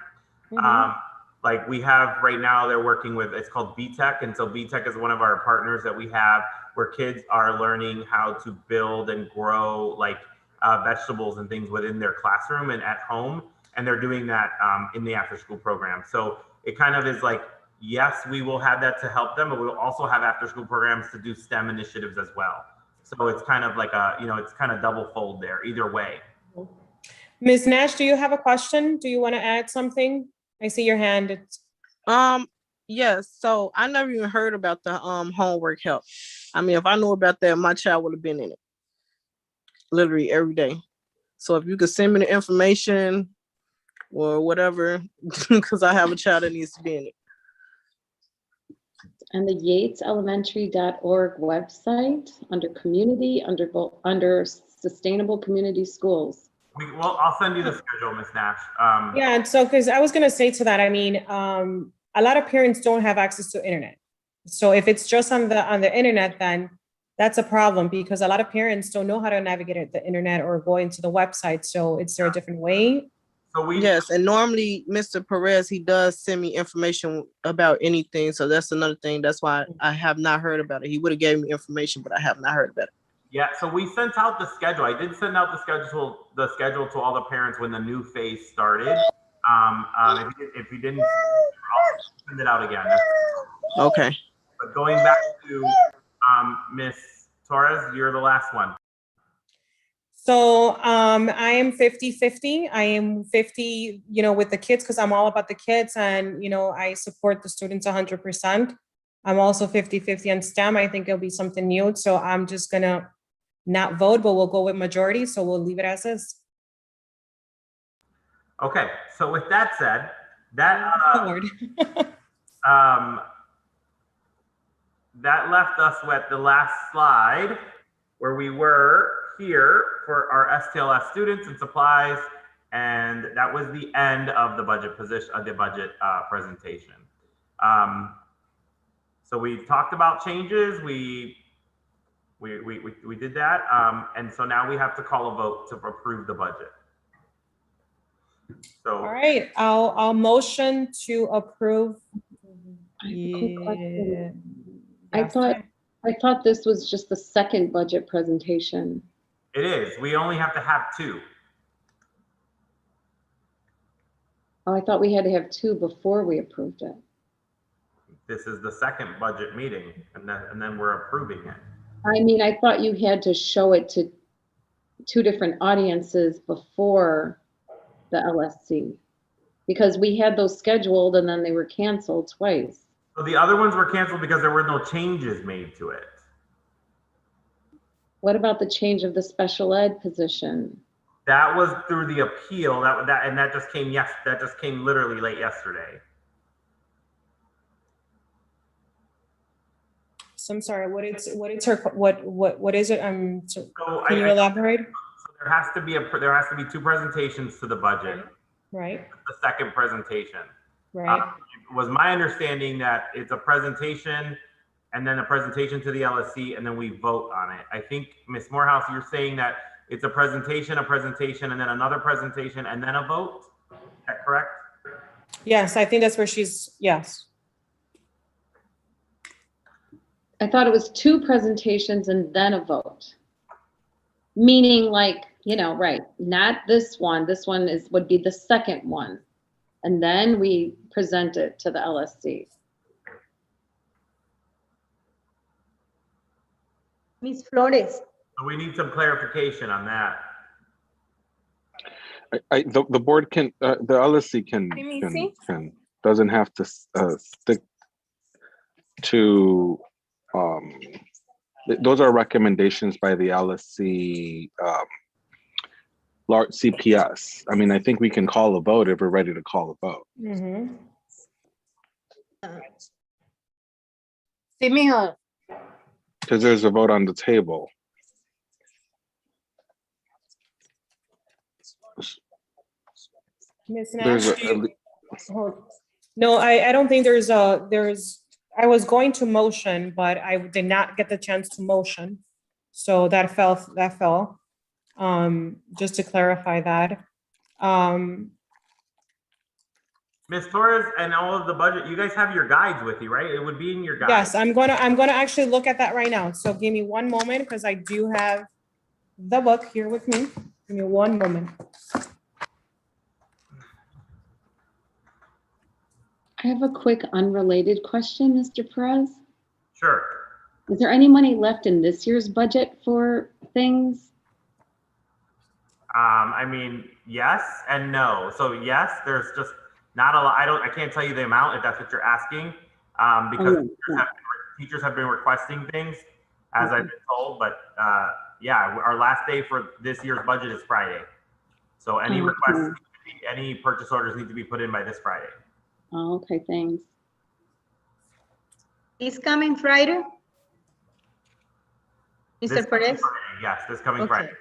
Like we have right now, they're working with, it's called BTEC. And so BTEC is one of our partners that we have, where kids are learning how to build and grow like vegetables and things within their classroom and at home. And they're doing that in the after school program. So it kind of is like, yes, we will have that to help them, but we'll also have after school programs to do STEM initiatives as well. So it's kind of like a, you know, it's kind of double fold there either way. Ms. Nash, do you have a question? Do you want to add something? I see your hand. Yes, so I never even heard about the homework help. I mean, if I knew about that, my child would have been in it literally every day. So if you could send me the information or whatever, because I have a child that needs to be in it. And the yateselementary.org website, under community, under sustainable community schools. Well, I'll send you the schedule, Ms. Nash. Yeah, and so, because I was going to say to that, I mean, a lot of parents don't have access to internet. So if it's just on the internet, then that's a problem, because a lot of parents don't know how to navigate the internet or go into the website. So is there a different way? So Yes, and normally Mr. Perez, he does send me information about anything. So that's another thing. That's why I have not heard about it. He would have gave me information, but I have not heard about it. Yeah, so we sent out the schedule. I did send out the schedule to all the parents when the new phase started. If you didn't, I'll send it out again. Okay. But going back to Ms. Torres, you're the last one. So I am 50-50. I am 50, you know, with the kids, because I'm all about the kids, and, you know, I support the students 100%. I'm also 50-50 on STEM. I think it'll be something new. So I'm just gonna not vote, but we'll go with majority. So we'll leave it as is. Okay, so with that said, that that left us with the last slide, where we were here for our STLS students and supplies, and that was the end of the budget position of the budget presentation. So we talked about changes. We did that, and so now we have to call a vote to approve the budget. So All right, I'll motion to approve. I thought this was just the second budget presentation. it is. We only have to have two. Oh, I thought we had to have two before we approved it. This is the second budget meeting, and then we're approving it. I mean, I thought you had to show it to two different audiences before the LSC, because we had those scheduled and then they were canceled twice. So the other ones were canceled because there were no changes made to it. What about the change of the special ed position? That was through the appeal. That just came that just came literally late yesterday. So I'm sorry, what is it? So Can you elaborate? So there has to be two presentations to the budget. Right, The second presentation. right. It was my understanding that it's a presentation and then a presentation to the LSC, and then we vote on it. I think, Ms. Morehouse, you're saying that it's a presentation, and then another presentation, and then a vote? Is that correct? Yes, I think that's where yes. I thought it was two presentations and then a vote. Meaning like, you know, right, not this one. This one would be the second one. And then we present it to the LSC. Ms. Flores. So we need some clarification on that. The board can, the LSC can, doesn't have to stick to, those are recommendations by the LSC, large CPS. I mean, I think we can call a vote if we're ready to call a vote. Mhm. Sí, mijo. Because there's a vote on the table. Ms. There's Nash, no, I don't think there's, I was going to motion, but I did not get the chance to motion. So that fell. Just to clarify that. Ms. Torres, and all of the budget, you guys have your guides with you, right? It would be in your guides. Yes, I'm gonna actually look at that right now. So give me one moment because I do have the book here with me. Give me one moment. I have a quick unrelated question, Mr. Perez. Sure. Is there any money left in this year's budget for things? I mean, yes and no. So yes, there's just not a lot. I can't tell you the amount if that's what you're asking, because teachers have been requesting things, as I've been told. But yeah, our last day for this year's budget is Friday. So any requests, any purchase orders need to be put in by this Friday. Oh, okay, thanks. This coming Friday? This Mr. coming Perez? Friday, yes, this coming Okay. Friday.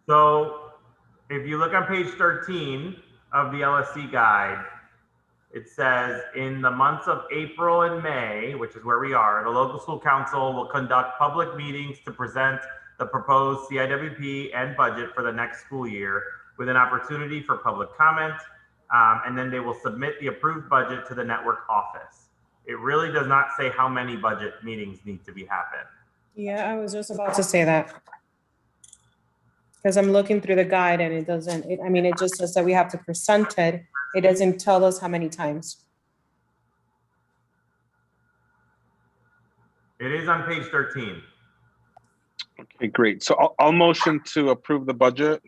So if you look on page 13 of the LSC guide, it says in the months of April and May, which is where we are, the local school council will conduct public meetings to present the proposed CIWP and budget for the next school year with an opportunity for public comment. And then they will submit the approved budget to the network office. It really does not say how many budget meetings need to be happened. Yeah, I was just about to say that. Because I'm looking through the guide and it doesn't, I mean, it just says that we have to present it. It doesn't tell us how many times. It is on page 13. Okay, great. So I'll motion to approve the budget.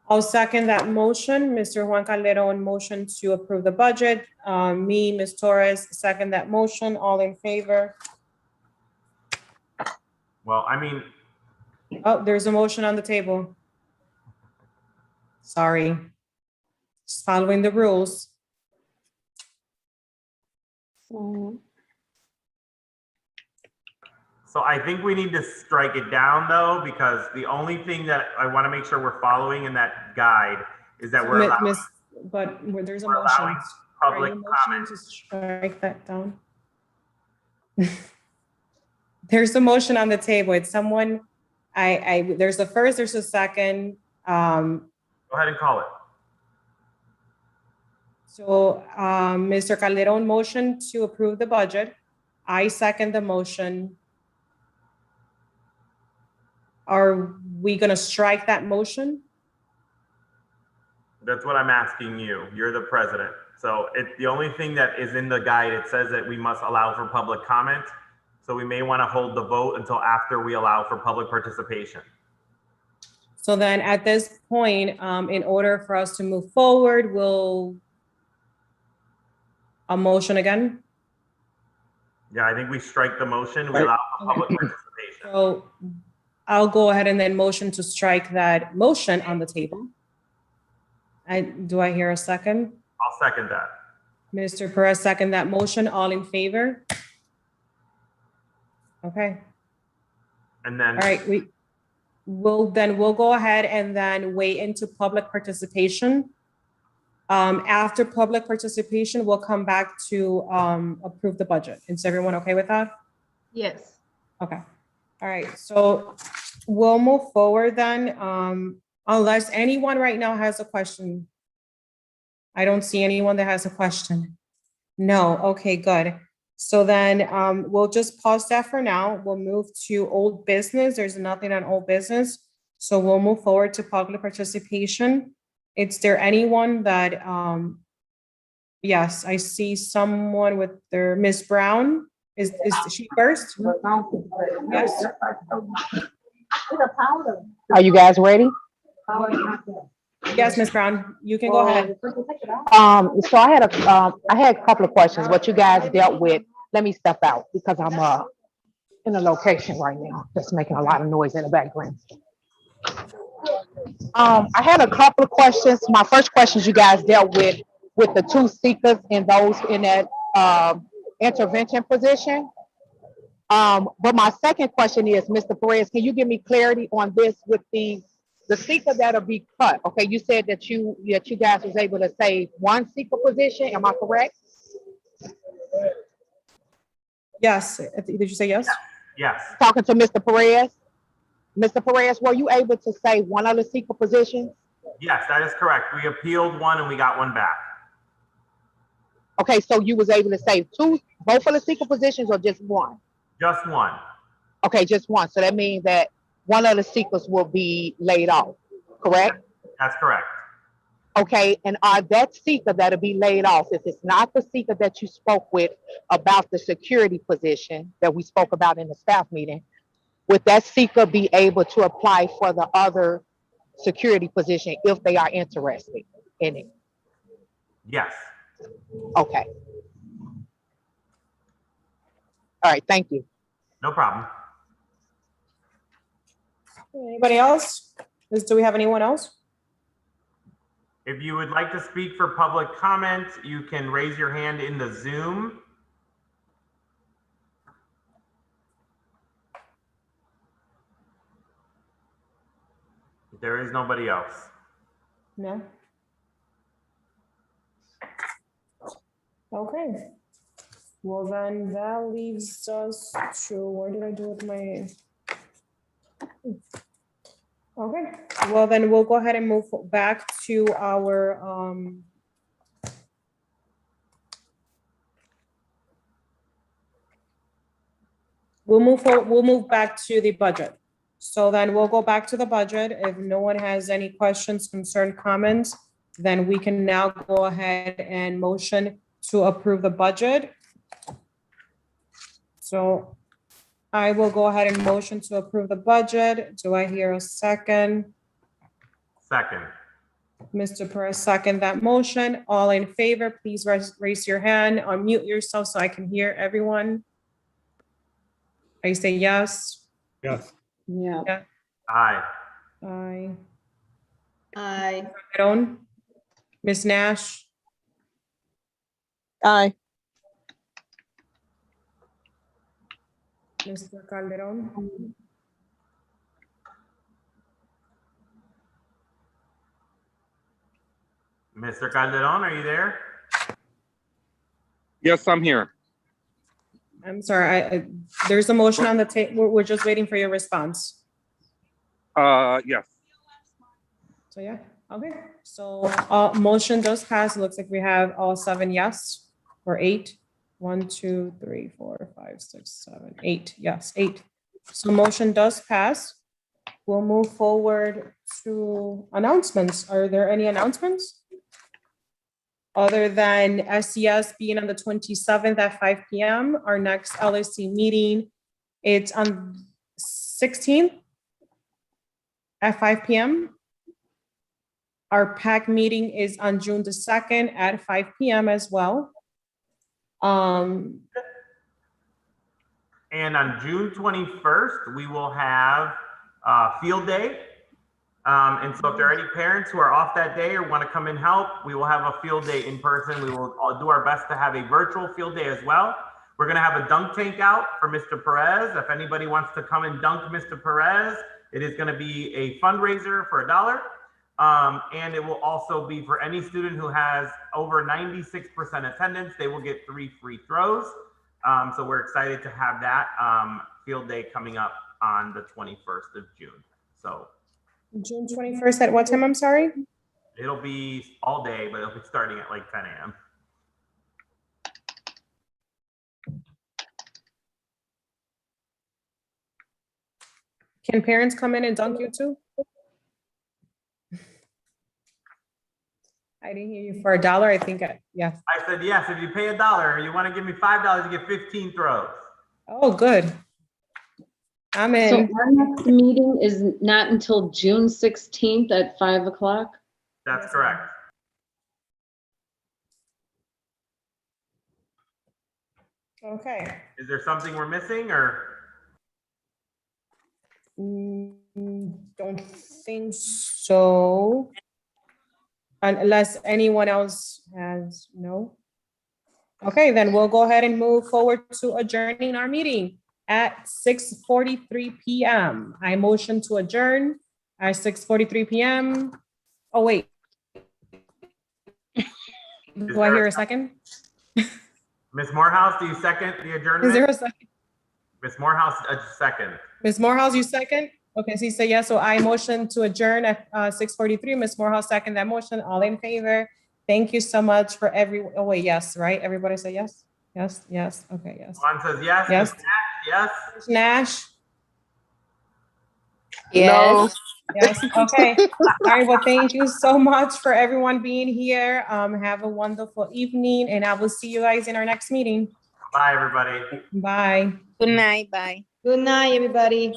I'll second that motion. Mr. Juan Calderon motion to approve the budget. Me, Ms. Torres, second that motion. All in favor? Well, I mean, Oh, there's a motion on the table. Sorry. Just following the rules. so I think we need to strike it down though, because the only thing that I want to make sure we're following in that guide is that we're allowing But there's a we're motion. allowing Are public you comment. motioning to strike that down? There's a motion on the table. It's someone, there's a first, there's a second. Go ahead and call it. So Mr. Calderon motion to approve the budget. I second the motion. Are we gonna strike that motion? That's what I'm asking you. You're the president. So the only thing that is in the guide, it says that we must allow for public comment. So we may want to hold the vote until after we allow for public participation. So then at this point, in order for us to move forward, we'll a motion again. Yeah, I think we strike the motion. We allow for public participation. So I'll go ahead and then motion to strike that motion on the table. Do I hear a second? I'll second that. Mr. Perez, second that motion. All in favor? Okay, And then, all right, we'll go ahead and then wait into public participation. After public participation, we'll come back to approve the budget. Is everyone okay with that? Yes. Okay, all right, so we'll move forward then, unless anyone right now has a question. I don't see anyone that has a question. No, okay, good. So then we'll just pause that for now. We'll move to old business. There's nothing on old business. So we'll move forward to public participation. Is there anyone that, yes, I see someone with their, Ms. Brown. Is she first? Yes. Are you guys ready? Yes, Ms. Brown, you can go ahead. So I had a couple of questions. What you guys dealt with. Let me step out because I'm in a location right now that's making a lot of noise in the background. I had a couple of questions. My first questions you guys dealt with the two seekers and those in that intervention position. But my second question is, Mr. Perez, can you give me clarity on this with the seeker that'll be cut? Okay, you said that you guys was able to save one seeker position. Am I correct? Yes, did you say yes? yes, Talking to Mr. Perez. Mr. Perez, were you able to save one of the seeker positions? yes, that is correct. We appealed one and we got one back. Okay, so you was able to save both of the seeker positions or just one? Just one. Okay, just one. So that means that one of the seekers will be laid off, correct? That's correct. Okay, and that seeker that'll be laid off, if it's not the seeker that you spoke with about the security position that we spoke about in the staff meeting, would that seeker be able to apply for the other security position if they are interested in it? Yes. Okay. All right, thank you. No problem. Anybody else? Do we have anyone else? If you would like to speak for public comment, you can raise your hand in the Zoom. There is nobody else. No? Okay. Well, then that leaves us to, where did I do with my? Okay, well, then we'll go ahead and move back to our, we'll move back to the budget. So then we'll go back to the budget. If no one has any questions, concern, comments, then we can now go ahead and motion to approve the budget. So I will go ahead and motion to approve the budget. Do I hear a second? Second. Mr. Perez, second that motion. All in favor, please raise your hand, unmute yourself so I can hear everyone. I say yes. Yes. Yeah. Aye. Aye. Aye. Calderon? Ms. Nash? Aye. Mr. Calderon? Mr. Calderon, are you there? Yes, I'm here. I'm sorry, there's a motion on the table. We're just waiting for your response. Yes. So yeah, okay. So motion does pass. It looks like we have all 7 yes or 8. 1, 2, 3, 4, 5, 6, 7, 8. Yes, 8. So motion does pass. We'll move forward to announcements. Are there any announcements? Other than SES being on the 27th at 5 p.m., our next LSC meeting, it's on 16th at 5 p.m. Our PAC meeting is on June the 2nd at 5 p.m. as well. And on June 21st, we will have field day. And so if there are any parents who are off that day or want to come and help, we will have a field day in person. We will all do our best to have a virtual field day as well. We're going to have a dunk tank out for Mr. Perez. If anybody wants to come and dunk Mr. Perez, it is going to be a fundraiser for $1. And it will also be for any student who has over 96% attendance, they will get 3 free throws. So we're excited to have that field day coming up on the 21st of June. So June 21st at what time? I'm sorry. it'll be all day, but it'll be starting at like 10 a.m. Can parents come in and dunk you too? I didn't hear you. For $1, I think, yeah. I said, yes, if you pay $1, you want to give me $5, you get 15 throws. Oh, good. I'm So in. our next meeting is not until June 16th at 5 o'clock? That's correct. Okay. Is there something we're missing or? Don't think so. Unless anyone else has, no? Okay, then we'll go ahead and move forward to adjourning our meeting at 6:43 p.m. I motion to adjourn at 6:43 p.m. Oh, wait. Do I hear a second? Ms. Morehouse, do you second the adjournment? Is there a second? Ms. Morehouse, a second. Ms. Morehouse, you second? Okay, so you say yes, so I motion to adjourn at 6:43. Ms. Morehouse second that motion. All in favor? Thank you so much for oh wait, yes, right? Everybody say yes? Yes, yes, okay, yes. Juan says yes. Yes. Ms. Nash, yes. Ms. Nash? Yes. Yes, okay. All right, well, thank you so much for everyone being here. Have a wonderful evening, and I will see you guys in our next meeting. Bye, everybody. Bye. Good night. Bye. Good night, everybody.